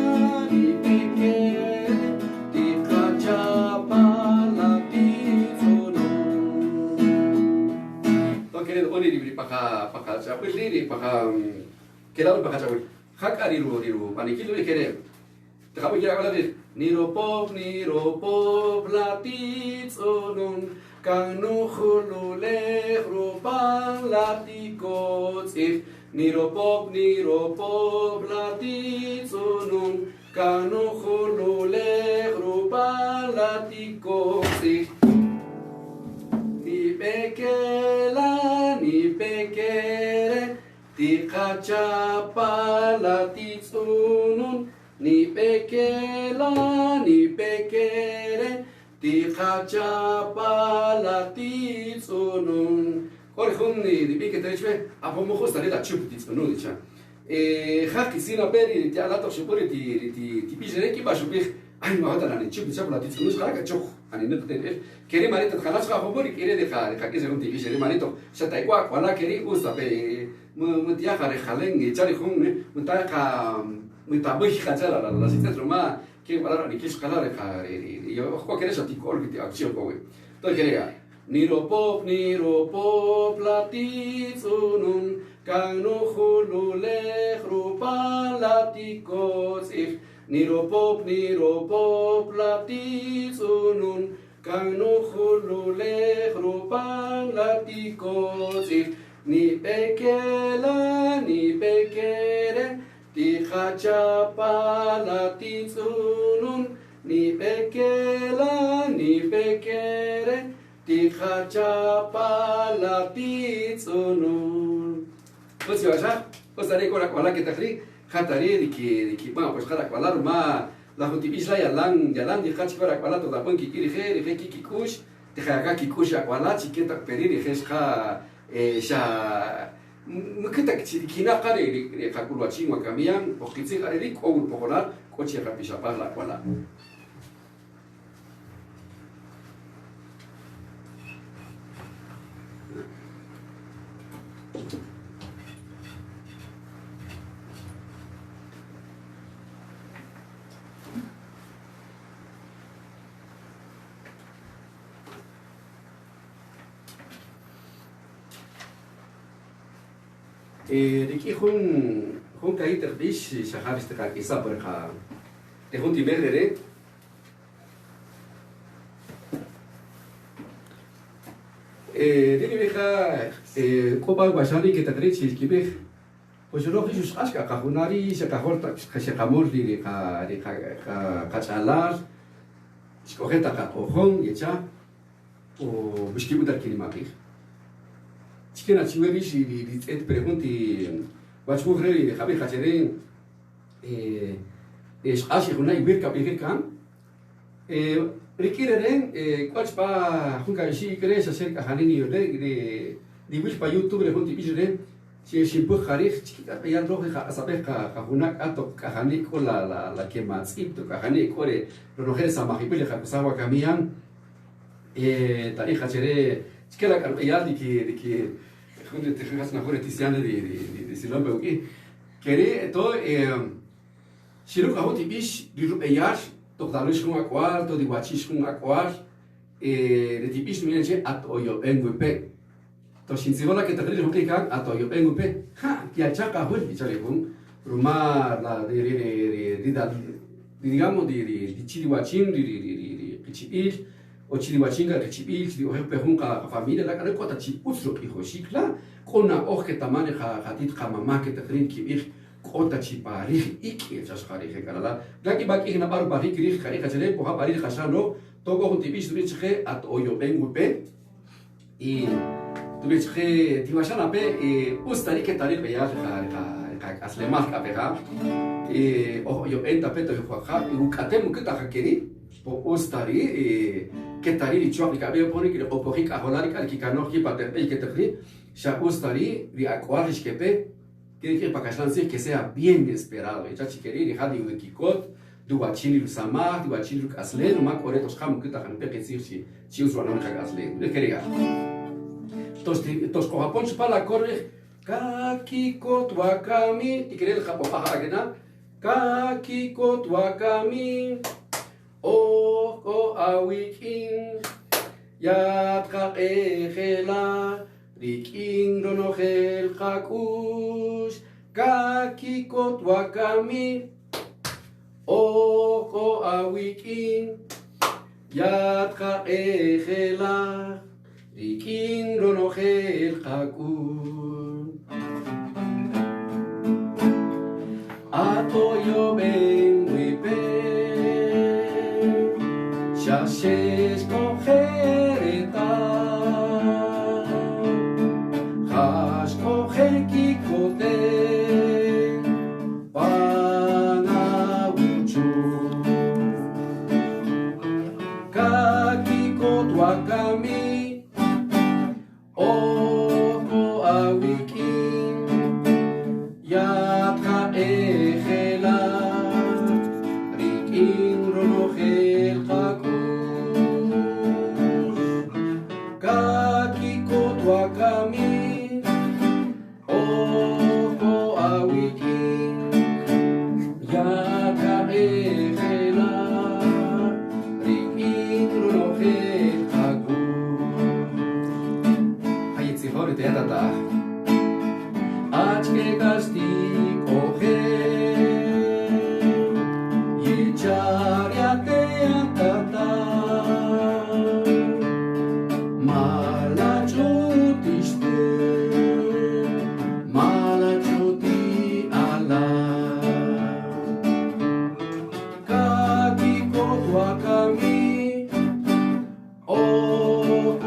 ni kachapa la fizuna. To querer oni libri paka chapul libri paka quedado paka chapul. Hakari riru panikilo y querer. Te acabo de hablar de Niropop, Latizunun, Kanu Hulule, Rupan, Latikotzif. Niropop, Latizunun, Kanu Hulule, Rupan, Latikotzif. Ni pekere, ti kachapa, Latizunun. Ni pekere, ti khachapa latizunun. Kore khumni di bike trechme, apomo khostari da chup tizunun dicha. Khaki sina peri ti alato shupuri ti bijere ki bashubih. Ay ma hada ni chup chup latizunun khaka chokh. Ani nqten kere mari ta khalas kha khoburi kere de khaki zegun ti bijere mari to shatay kwa wala kere usta pe mutia khare khalen chari khum muta ka Mitabuhi kachala la asistente Roma que para ni kish kala de yo ko kere shati kol kiti action ko to kere Niropop, Latizunun, Kanu Hulule, Rupan, Latikosif. Niropop, Latizunun, Kanu Hulule, Rupan, Latikosif. Ni pekere, ti khachapa latizunun, ni pekere, Tichachapala tizonun. Pues yo allá, pues haré con la cuala que te rí, jataré de que, bueno, pues jara cuala ruma, la juntipisla yalan, de hachi para cuala toda pon que quiere, kikush, te jaga kikush a cuala, chiqueta perir, y jesca, ya, mukita kina kare, kakulu achingua camian, o kitsi kare, o un pocolar, coche rapishapar la cuala. Riki hun kai terdish shahar istakar isa berkha. Hun timerere. Dini beha kopa bashani que tadrichi kibeh. Pues yo lo que es que kahunari se kahorta se kamor di kachalar. Skogeta ka ohon yecha o bishkibu dar kilimaki. Chiquena chihuevis y te pregunti, vas a ver y Javier Hacheren, es así una y ver capírica, requieren, cuál es para juntar si quieres hacer cajanini de ver para YouTube le junti pijere, si es impu jarig, chiquita ya roja a saber cajuna ato cajani con la que más ipto cajani core, los mujeres a majipile jacusawa camian, tari Hachere, chiquera ya de que junto te fijas na hore tisiane de silombe uki kere to shiru ka hoti bish di rupeyar to dalush kun akwar to di wachish kun akwar de tipish mienche at oyo MVP to shinzigola que te ri rupikan at oyo MVP ha ya chaka hol bichale kun ruma la digamos di chili wachim di pichil o chiliwachinga que chibil di oje pejunca familia la cara cota chipusro hijo shikla kona oje tamane hatit kamama que te trin kibir cota chipari iki chas khari he karala gaki baki na baru bari kiri khari khachele poha bari khashano togo huntibish dubiche at oyo bengupe y dubiche timashana pe ustari que tarir be ya aslemar kapeka oyo enta peto yo kha ukatemu kita hakeri po ustari que tari li chuak li kabel poni ki opori ka holari ka ki kanor ki pater pe que tari sha ustari li aquarish que pe que pa kashansi que sea bien esperado ya chikeri li hadi wikikot du wachini lu sama du wachini lu asle no ma koretos kham kita kan pe que si uswa no ka asle le quería tos ko hapon pa la corre ka ki kot wakami y querer japo paja gena ka ki kot wakami o awikin yat khela rikin ronohel khakush kakikot wakami o awikin yat khela rikin ronohel khakush atoyo ben wipe se escogereta, jascoge kikote, panabuchu, kakikotu akami, oko awikin, yatra ejela, rikin ronogel kaku. Wakami, oko awiki, yaka ejela, rikin rohe hagu. Hayit zihor te yatata. Achke gasti kohe, yechar yate yatata. Wakami, oh,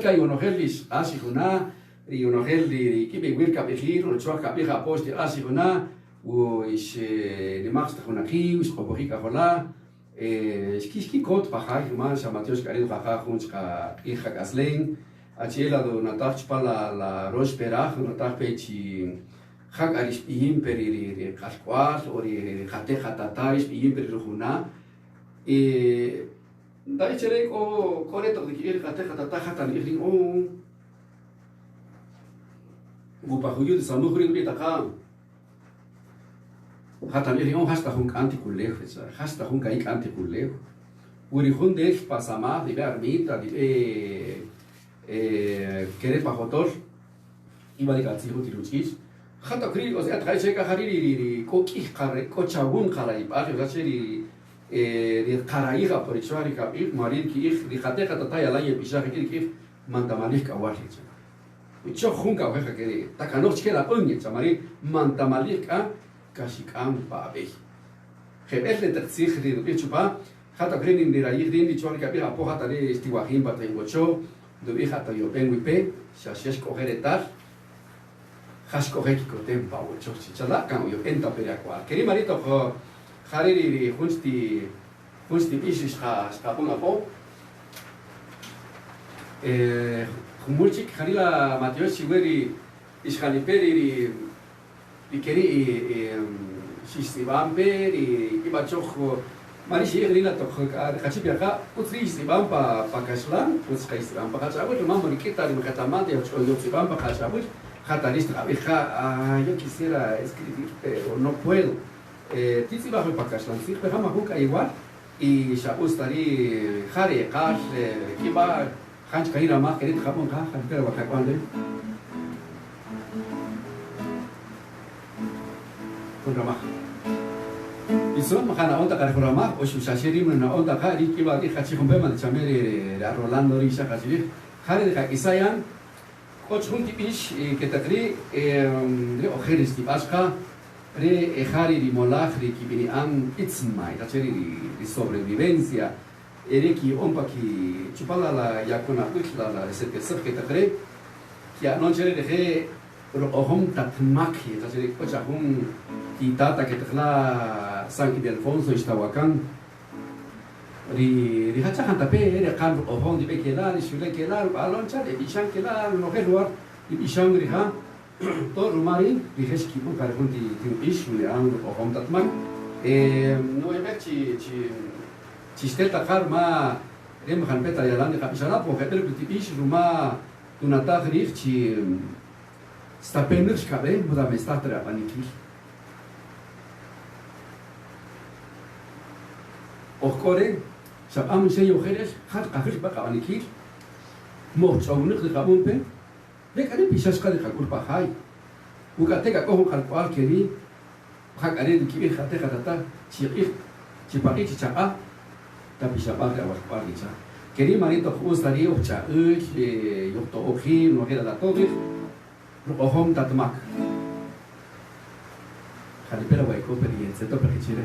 Ika y unogelis asihuna y unogel kibe wilka behir o chuaka beha posti asihuna o is de maxta hunaki us poborika hola ski kot paha man chamatios carid paha hunska hija gaslein achela do natach pala la rosperach natach pechi hak aris pihim peri kasquas ori khate khatatais pihim peri huna dai chere ko koreto de kiri khate khatata khatan irin o gupa huyu samu khuri bi taka khatan irin o hasta hun antikulle hasta hun kai antikulle uri hun de pasama de ermita de kere pahotor iba de katsi hutiruchis khata kri o sea trae cheka hariri ko ki khare ko chagun kharai pa gacheri قرائيها بريشاري كابير مارين كيف لخاتها تطايا لا يبيشاري كيف مانتاماليك كواحد وتشوف خونكا وهيك كده تكانوش كده أني تمارين مانتاماليك كاشيك بابي خبرت التخسيخ دي بيشوفها حتى كرين دي رايح دي تشوفي كابير أبوها تري استواهين باترين وشو دوي حتى يوبين ويبي شاشيش كوهرتار خاش كوهيك كوتين باو تشوف تشلا كانوا يوبين تابيريا كوار كريم ماريتو خو خاريري خونستي بيش شقابون أبو خمولتك خليلا ماتيوس شويري إيش خلي بيري بكري شيستيبان بيري يباتشوخ ماريش يغلينا تخ خاتشي بيرخا وتري شيستيبان با كاشلان وتسخي شيستيبان با كاشابوت ماما ماريكيتا دي مكاتامان دي يوتسيبان با كاشابوت خاتاريست خا yo quisiera escribir pero no puedo Tisi bajo el pakashlan, sí, pero jamás nunca igual. Y Shabu stari Hari, Kash, Kiba, Hanch Kaira más, querido Japón, Kash, pero Bakakwande. Con Ramah. Y son Mahana Onda Karama, o Shushashirim, una Onda Kari, Kiba, Hachihumbeman, Chameri, Rolando Risha Hachir, Hari de Isayan, Kochunti Pish, Ketakri, Ojeris Tibasca. Re Hari di Molachri ki bini an itzmai, tacheri di sobrevivencia, ereki ompa ki chupala la yakuna utla la sepesef que tagre, ki non chere de ohom tatmaki, tacheri kochahum ki tata que tagla San de Alfonso Ixtahuacán, ri hachahan tape re kan ohom di bekelar, shule kelar, balon chare bishan kelar, no keluar, bishan riha todo rumari dijes que por cargo de ish leando o hom tatmak no é chi steta karma rem han peta yalan de pisana por que de ish ruma una tagrir chi sta penner skabe muda me sta tra paniki o kore sab am se yo geres hat kafir ba paniki mo chaunik de kabumpe Dekare pisas kade khakul pahay. Ukateka ko khalpal keri. Khakare dikir khate khatata chiqi chipaqi chiqa. Ta pisaba ga wakpal gicha. Keri marito khustari ucha yokto okhi no gera la togif. Rohom tatmak. Khalipera wa ko peri seto perichire.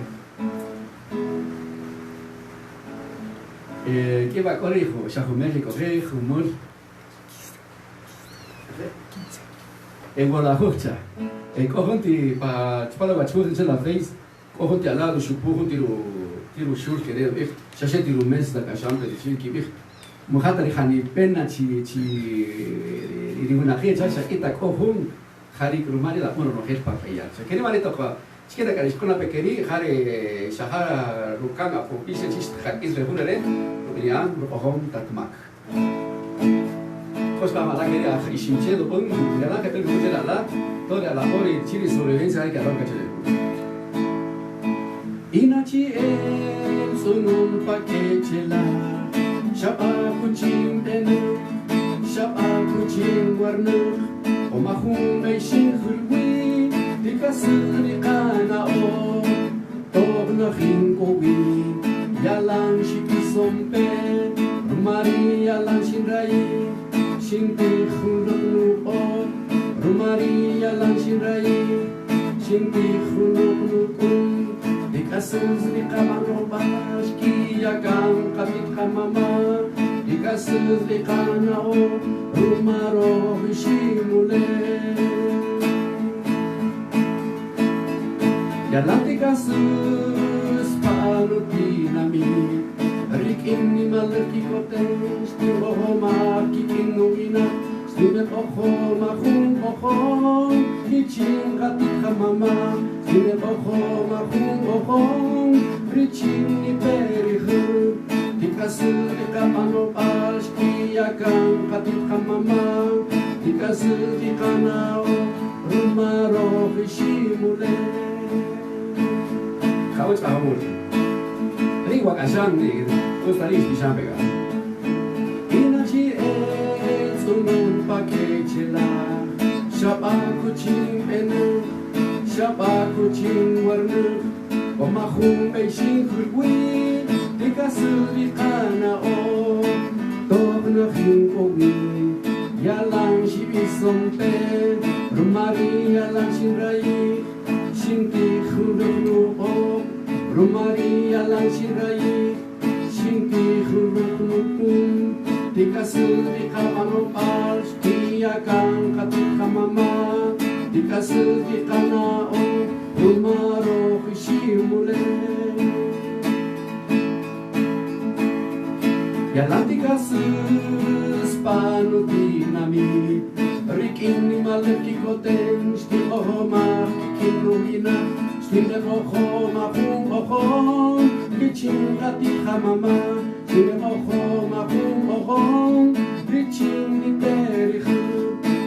Que va corrijo, Shahumeji corrijo, humor. En Guadalajara, en conjunto para bachur en la face, conjunto al lado su pujo tiro shur que debe, ya se tiro mes da cachambre de shir que vi, mujata de hani pena chi y una gente ya quita conjun, hari crumari la bueno no es para ella. Se quiere maleta pa, chiquita que es con la pequeña, hari shahara rukanga por pise chist hakis refunere, ya rohom tatmak. Pues vamos a querer a Ishimchedo, ya la que te guste la toda la hora y chile sobrevivencia hay que hablar que Inachi el sunun pakechela, shapa kuchim enu, shapa kuchim warnu, o mahum meishin hulwi, dikasri kana o, tobna hinkowi, yalan shikisompe, Maria lan shinrai. Shinti khuluk o Rumaria lanshirai Shinti khuluk Dikasuz di kamano bash ki yagan kapit kamama תיכסס לכאן האור ומרוך שימולה יאללה תיכסס פעלותי נמי ריקים נמלא כיכותש תירומה ככינוינה סטימת אוכו מחום אוכום קיצ'ים חתית חממה סטימת אוכו מחום אוכום ריצ'ים ניפריך תיכסו לכפנו פשקייקן חתית חממה תיכסו תיכנאו רומרו ושימולה חבוץ חמוד אני כבר קשן אוסטריש תשמפגה אינשי צונון פקט שלך שבה קוצ'ים פנך שבה קוצ'ים ורנך ומחום אישים חלגוי תיכסו לכאן האור טוב נכין קוגים ילן שיביסומפן רומרי ילן שינראי שינתי חולוכלוכו רומרי ילן שינראי שינתי חולוכלוכום תיכסו לכאן פשקייקן חתית חממה תיכסו לכאן האור ומרוך שימולה יאללה תיכסס פעלותי נמי ריקים נמלא כיכותן שתירומה ככינוינה סטימת אוכו מחום אוכום קיצ'ים חתית חממה סטימת אוכו מחום אוכום ריצ'ים ניפריך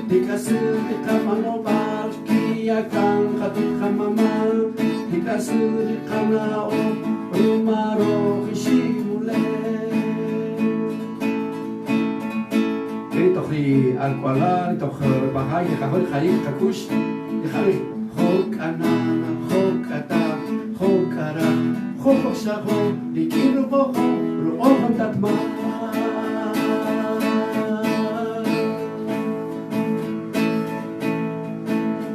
תיכסס לכפנו פשקייקן חתית חממה תיכסו לכאן האור ומרוך שימולה לתוך אלכוהולה, לתוך בהי, לחכות חיים, חכוש, לחלק חוק ענן, חוק עטה, חוק קרה, חוק שחור, לכאילו בוכו, רואו חמדת מה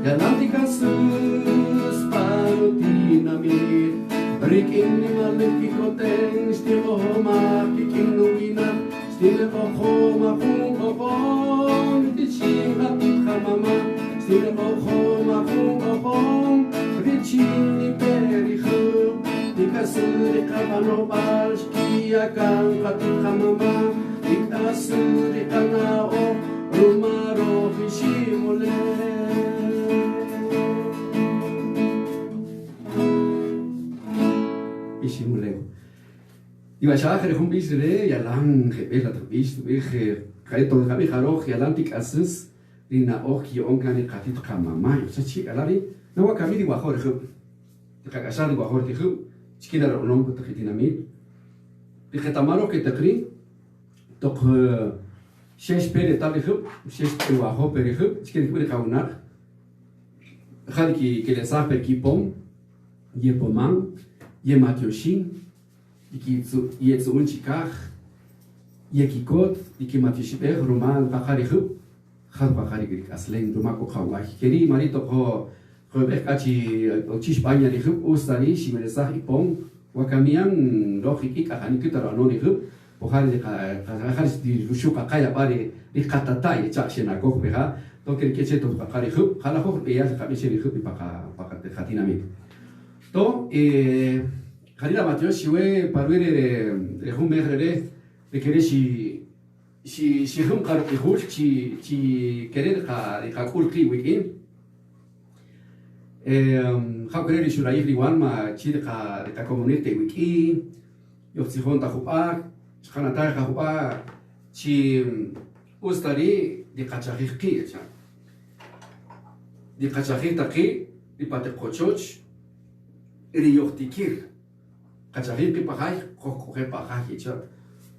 ילן תיכסס פעלותי נמי ריקים נמלא כיכותן שתירומה ככינוינה סטימת אוכו מחום אוכום ריצ'ים חתית חממה סטימת אוכו מחום אוכום ריצ'ים ניפריך תיכסו לכפנו פשקייקן חתית חממה תיכסו לכאן האור ומרוך שימולה שימולה אם השעה אחרי חום בישרה, ילן חבל התרביש, וכעת תולכה בחרוך, ילן תיכסס, לנאוך כי אונקה נקחתית חממה, יוצאת שיקלה לי, נאו קמידי ואחור חוב, תקקשה לי ואחור תחוב, שקידה רעונום בתחית נמיד, וכתמרו כתקרי, תוך 6 פרק תלחוב, 6 ואחור פרק חוב, שקידה תקורי חאונך, אחד כלסך פרקי פום, יהיה פומן, יהיה מתיושין, יצאון שכך, יקיקות, יקימת ישיבך, רומן וחרי חוב, חד וחרי גריק אסלן, רומה כוכב וחקרי, מרי תוכו, חובך קצ'י, אותשיש בעניין לחוב, אוסטרי, שמנסח איפום, וקמיין, לא חיכי ככה, אני כתר ענון לחוב, וחרי שוק הקאי הבארי, לכתתה יצ'ק שנעקוך בך, תוקר קצ'ה תוך וחרי חוב, חלחוך ביאז חמישי לחוב, בפחת חתינמית. טוב, חלילה מתיוש שיווי פרוויר רחום מחררה וכדי שחום קרוב לחוש שכדי לך קולקי וויקים חב כדי לשורייך ליוואן מה צ'י לך קומוניטי וויקי יופציחון תחופה שכנתה לך חופה שאוסטרי דקצ'כיך קי דקצ'כיך תקי לפתח חודשוש ריוך תיקיר קצ'כיך פחי חוכי פחי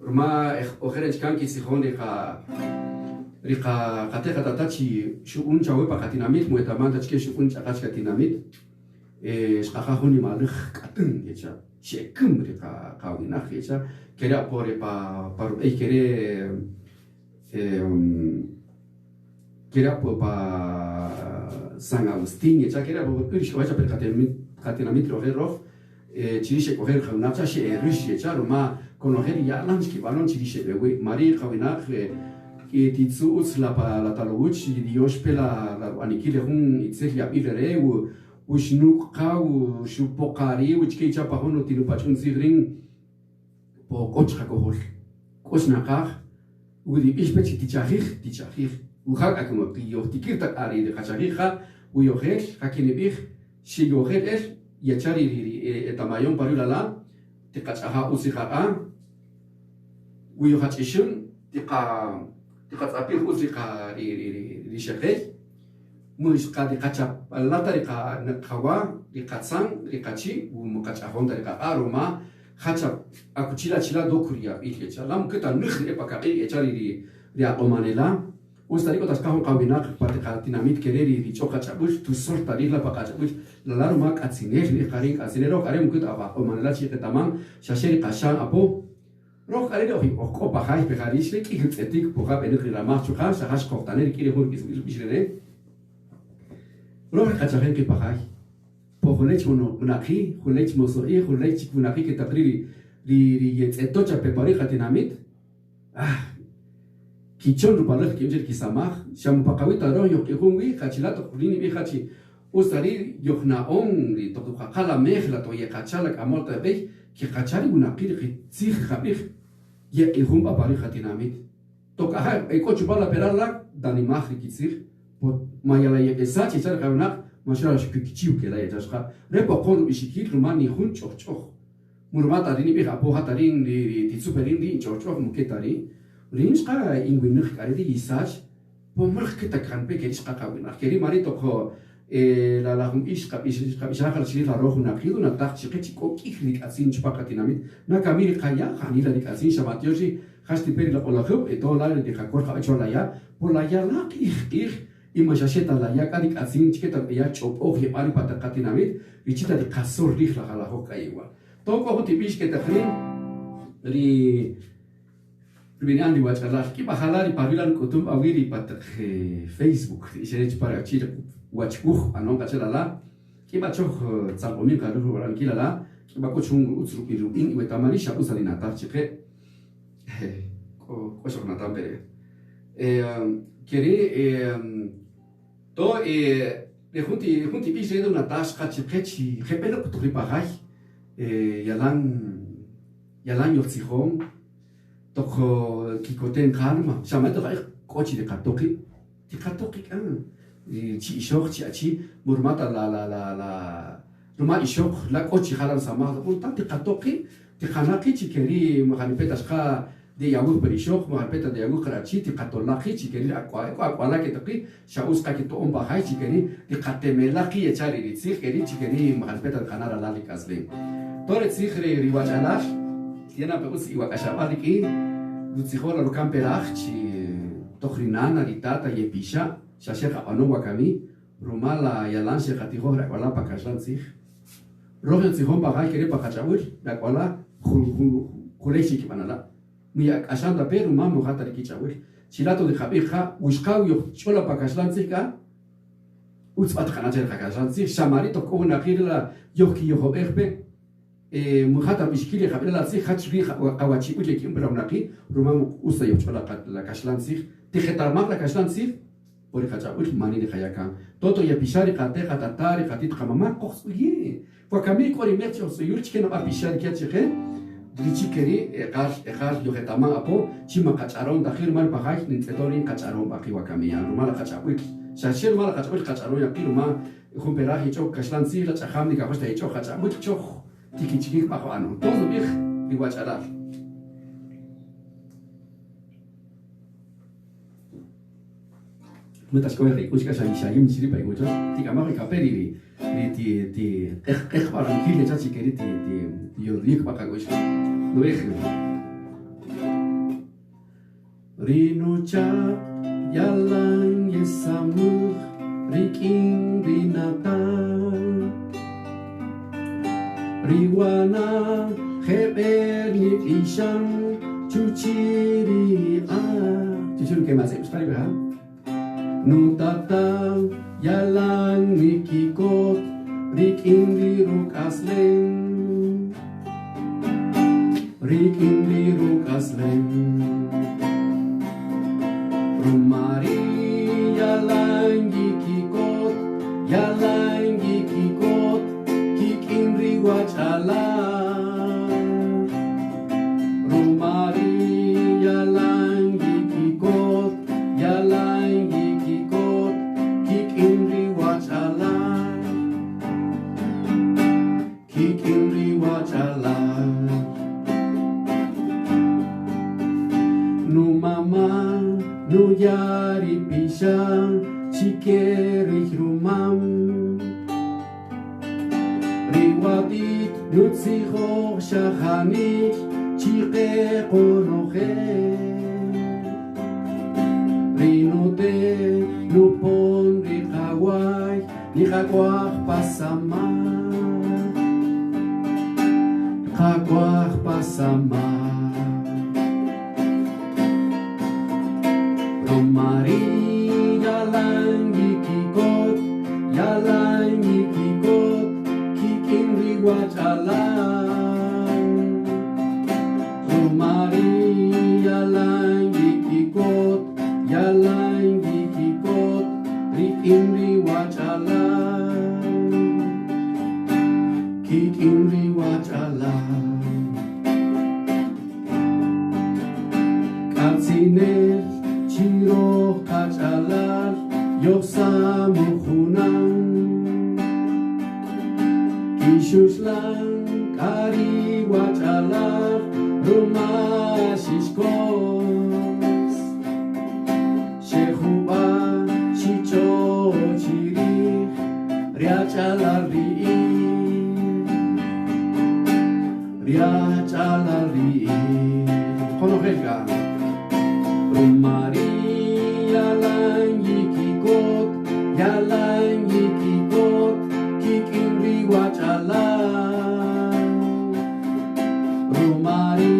רמה אוכרת כאן כסיכון לך חתך תתצ'י שואון צ'אוי פחתינמית מועתמן תצ'קי שואון צ'קש קטינמית שכחה חוני מהלך קטן יצ'ה שקם לך קאווינך יצ'ה כריה פורי פרואי כריה פה סן אגוסטין יצ'ה כריה פה אריש כבצ'ה פרקטינמית רוחר רוב צ'ירי שכוחר חלונצ'ה שאריש יצ'ה רמה conocer ya lanch que balon chirishe bewe mari khawinak que titsus la taluch Dios pela la anikile hun itse ya bivere u shnuk qaw shu pokari u chke chapa hono tinu pachun sigrin po kochha kohol kosnaqah u di ishbech tichahir u khak akmo qiyo tikirta ari de khachariha u yohesh hakinibih shi yohesh yachari etamayon parulala tiqachaha usiqa u yohachishun tiqa apir usiqa li shaqay مش قادي قتشا لا طريقة نقوا لقتسان لقتشي ومقتشاهم طريقة أروما خاتشا أكو تشيلا دوكوريا إيكيتشا لام كتا نخل إبكاقي إيجاري لي أقومانيلا وستاريكو تسكاهم قاويناك باتقا تيناميت كريري لي تشوكا تشابوش تسور تاريخ لبقا تشابوش للاروما كاتسينير لقارين كاتسينيرو كاريم كتا أقومانيلا تشيكا تمام شاشيري قاشان أبو روح قاريري أخي أخو بخاي بخاريش لكي كتسيتيك بخا بنخلي راماح شوخا شخاش كوفتانير كيري هور بيشريني روح كاتشافين كي بخاي بخوليتش مناخي خوليتش موسوئي خوليتش مناخي كتقريري لي يتسيتوشا بباري خاتيناميت كيتشون روبالخ كيمجر كيساماخ شامو بقاوي تارو يوكيخونغي خاتشيلا تقوليني بي خاتشي وستاري يوخناون لي تقوخا قالا ميخلا تو يقاتشالك أمورتا بي كي خاتشاري مناقير خي تسيخ خبيخ يقيخون بباري خاتيناميت توكاها ايكو چوبالا بيرالا داني ماخري كيتسيخ ما يلا يكساتي تار خوناق ماشراش كيكيو كلا يتاشخا ريبو قول بيشيكي روماني خون چوخ مرماتا ريني بي خابو هاتارين لي تيتسوبرين دي چوخ مكيتاري رينشقا إنغوينخ كاريدي يساج بومرخ كتاكان بكيشقا قاوينخ كيري ماري توخو لا لهم إشقا إشاخر شريط روح ناقيدو نتاخ شقيتي كوكيخ ليك أسين شباقا تيناميت ناكاميري قايا خانيلا ليك أسين شباتيوشي خاشتي بيري لقولاخو إتو لاري دي خاكور خاوشو لايا بولايا لاق إخ إما شاشيتا لايا كاريك أسين شكيتا بيا تشوب أوخي ماري باتا تيناميت ريشيتا دي قصور ريخ لغالاخو كايوا توقو هو تبيش كتاخرين ري Viniandi wachalar ki bajalari pavilan kutum awiri pat Facebook isherech para chira wachkuh anon kachelala ki bachoh tsakomi karu rankilala ki bakochung utsrupiru in wetamari shabu salina tarchique ko shokna tampere keri to de junti bishe de una tasca chipechi repelo kutripagai yalan yotzihom Toko kikoten kalma, sama itu kayak koci de katoki kan, ci isok ci aci murmata la rumah isok la koci halan sama, pun tapi katoki di kanaki ci keri makan petas ka de yagu berisok makan petas de yagu keraci di katolaki ci keri aku lagi tapi saus kaki to omba hai ci keri di katemelaki ya cari di sih keri ci keri makan petas kanara lali kaslim, toret sih riwaj alas tiena peus iwa kashabaliki Lutzihora lo camperach chi tochrinana ritata yepisha shasheka ano wakami rumala yalan shekatihora wala pakashan sich rohen zihon bagai kere pakachawur da wala kuleshi kimanala mi akashan da peru mamu hata rikichawur chilato de khabikha ushkau yo chola pakashan zika utspat khanajer pakashan zich shamari to kona khirla yoki yo hoberbe مخاطر بشكل خبر لا سيخ خاتشري قواتشي بوجي كيم بروناقي روما وسا يوتشولا لا كاشلان سيخ تخطر ماك لا كاشلان سيخ بوري خاچا بول ماني دي خياكا توتو يا بيشاري قاتي خاتاري خاتيت خماما قوسوي فكامي كوري ميرتشو سيورچ كنا با بيشاري كاتشخه دريچي كري اقار يو خطاما ابو چيما قاچارون داخل مال بخايش نتورين قاچارون باقي وكاميا روما لا خاچا بول شاشير مال خاچا بول قاچارون يا روما خون براهي چو كاشلان سيخ لا خامني كاوش تاي چو خاچا بول چو Tiki chiki bajo ano. Todo bien, igual chalar. Muitas coisas que os caras já iam dizer para igual. Tika mais caperi ti para aqui já se querer ti eu digo para coisa. Não é? Rino cha yalan yesamur riking rinata Riwana heberni ishan chuchiri chuchiri que más es para ver nutata yalan nikikot rik indi ruk aslen rik indi נוציחוך שחנית צ'יqe קונוחה רינותה נופון ריחוואי ניחכוח פסמה חכוח פסמה רומרי ילנגי קיקות ילנגי קיקות קיקים ריגוואץ' עליי רומרי ילנגי קיקות ילנגי קיקות ריקים ריגוואץ' עליי קיקים ריגוואץ' עליי קצינר צ'ירוך קצ'לר יוחסם וחונן קישושלן קרי וצ'לר רומה שישקוס שחובה שיצ'ו צ'יריך ריאצ'לר ריאצ'לר חונוכך Rumari yalangi kikot yalangi kikot kikin riwachala Rumari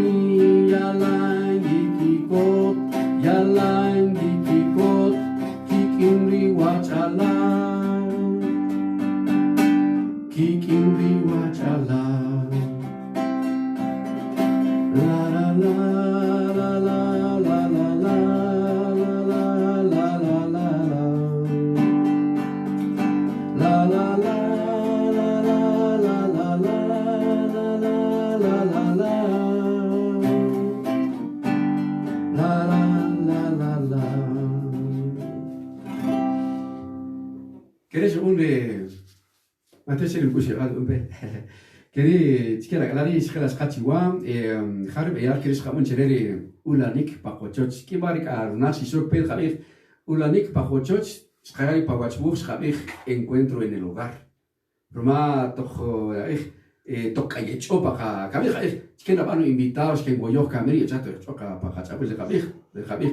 yalangi kikot kikin riwachala la la la la la la ¿Quieres un antes el curso un pe? ¿Quieres que la galería es que las cachiwa harb ya quieres jamón cherere ulanik pacochoch que barik arnasi sok pel jaber ulanik pacochoch schari pagachbur jaber encuentro en el hogar Roma tojo tocayecho para jaber que no van invitados que goyo cameri chato choca para chaber de jaber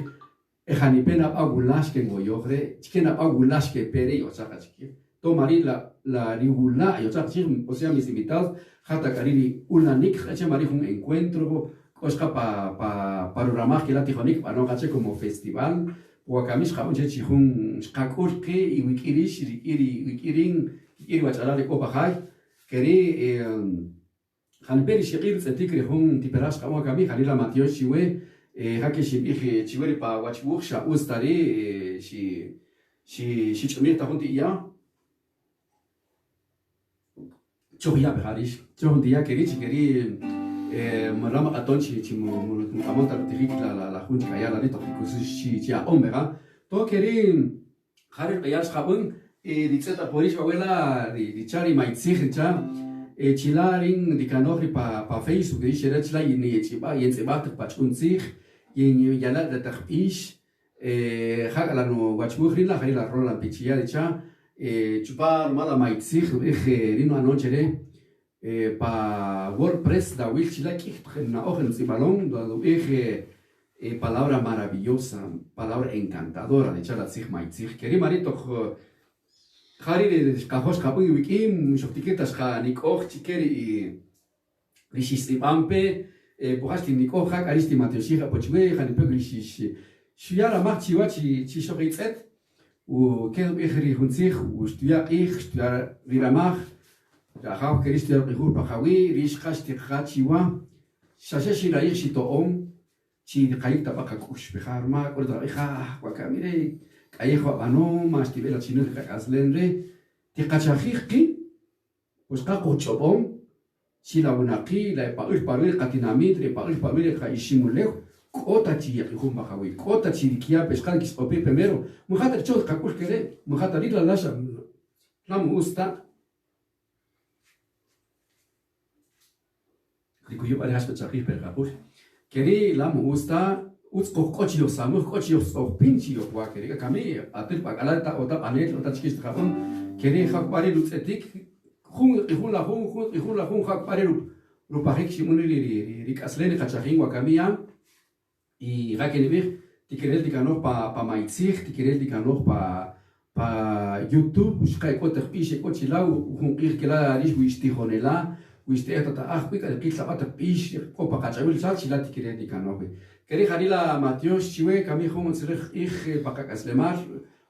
Ejani pena agulash que goyogre chiquena agulash que pere yo saca chiqui tomari la rigula yo saca o sea mis invitados Hata kariri ulanik hace mari un encuentro cosca pa programar que la tijonik para no hacer como festival o camis jamón chechi un skakurke y wikirin wachalale ko bahai keri hanperi shigir tsatikri hun tiperas kamo kami halila matio shiwe hake shibih chiweri pa wachbukh sha ustari shi chumir ta hunti ya Chohia beharish, chohia keri marama atonchi chimu amonta tirik la hunchi kaya la nito kusi chia omega to keri harir bayas khabun ditseta porish abuela di chari maitzig cha chilarin di kanogri pa Facebook di shera chila yini chiba yensebat pachunzig yin yala da taqish hagala no wachmukhri la harila rola pichia di cha chupar mala maitzig rino anoche pa WordPress da wilchila na ogen zibalon da palabra maravillosa palabra encantadora de chala sig maitzig keri marito khari de kahos kapu wikim shoftiquetas kha nikoj chikeri rishistipampe bohasti nikoj aristi matioshira pochwe khani pegrish shiara marchiwa chi shoqitzet و كانوا بآخر هنسيخ وشتويا إيخ شتويا ريراماخ جاخاو كريستويا بيهور بخاوي ريش خاشتي خاتشيوا شاشاشي رايخ شيتوهم شي قايق تبقى كوش بخار ما قلت إيخا وكاميري كايخ وبانو ما اشتبه لتشينو كاكازلن ري تيقاشاخيخ كي وشقا قوتشوبهم شي لاوناقي لا يبقى بارل قاتيناميد يبقى بارل خايشيمو ليو Kota chi yakihum bahawi, kota chi kia pescar que spopi primero, mujata chot kakush kere, mujata ritla lasha, la musta. Rikuyo pare haspe chakih per kakush, kere la musta, uts kochi yosamu, kochi yosok pinchi yokwa kere, kami atil pakala ta ota panel ota chikis kapun, kere hakpari lutsetik, Jun la jun hak pareru. Rupajik shimuni rikasleni kachajin wakamia. Y gakenibir, tikerel dikanoch pa maitzig, tikerel dikanoch pa YouTube, ushkai koter pishe kochilau, hunqir kela rish wishtijonela, wishteta ta ahpika de kitla bata pish, kopa kachavil sal chila tikerel dikanoch. Keri harila Matios chiwe kami hom tsrikh ich pakakaslemar,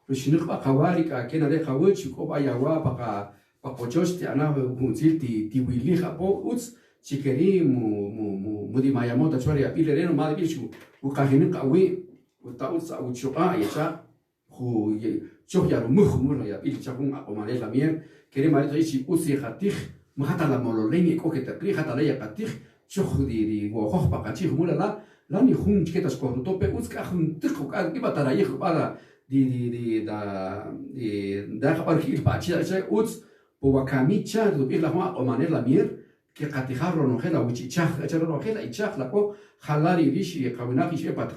rushinukh pa kawarika kenare khawch kopa yawa pa pochosh ti ana hunzil ti wili khapo uts chikeri mu di mayamota chwari apile reno madibishu ukahinin qawi utauts auchuqa yacha khu choya rumur ya il chapun aqomale la mier keri marito ichi usi khatih mahata la mololeni ko que te hata la yaqatih chokh di wo khokh paqachi mulala la ni khun chiketas ko tope uts ka khun tikhu ka kibatara yikh bala da khabar khil pachi cha uts Powakamicha, la Juan o Manela Mier, que Catijarro no gela, Wichichach, Echaro gela, Ichach, la co, Halari Rishi, Kabinaki Shepat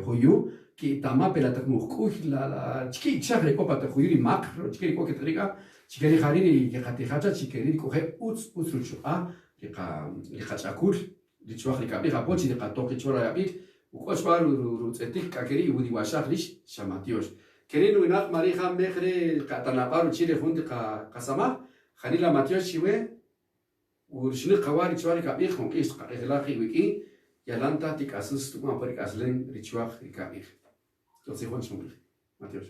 Hoyu, que Tamape la Takmukuj, la Chichach, le copa Tajuri, Macro, Chiquerico que triga, Chiqueri Hariri, que Catijacha, Chiqueri, coge Uts, Utsruchua, que Hachakul, Richuach, que Capica Pochi, de Catoque Chora Yabik, Ucochbar, Rutzetik, Kakeri, Udiwashach, Shamatios. Queriendo inat marija mejre katanaparu chile junte kasama khanila Matios chiwe urshni qawari chwari kabih con is qaglahi wiki yalanta tik asus tuma por kaslen richuach ikabih. Entonces Juan Matios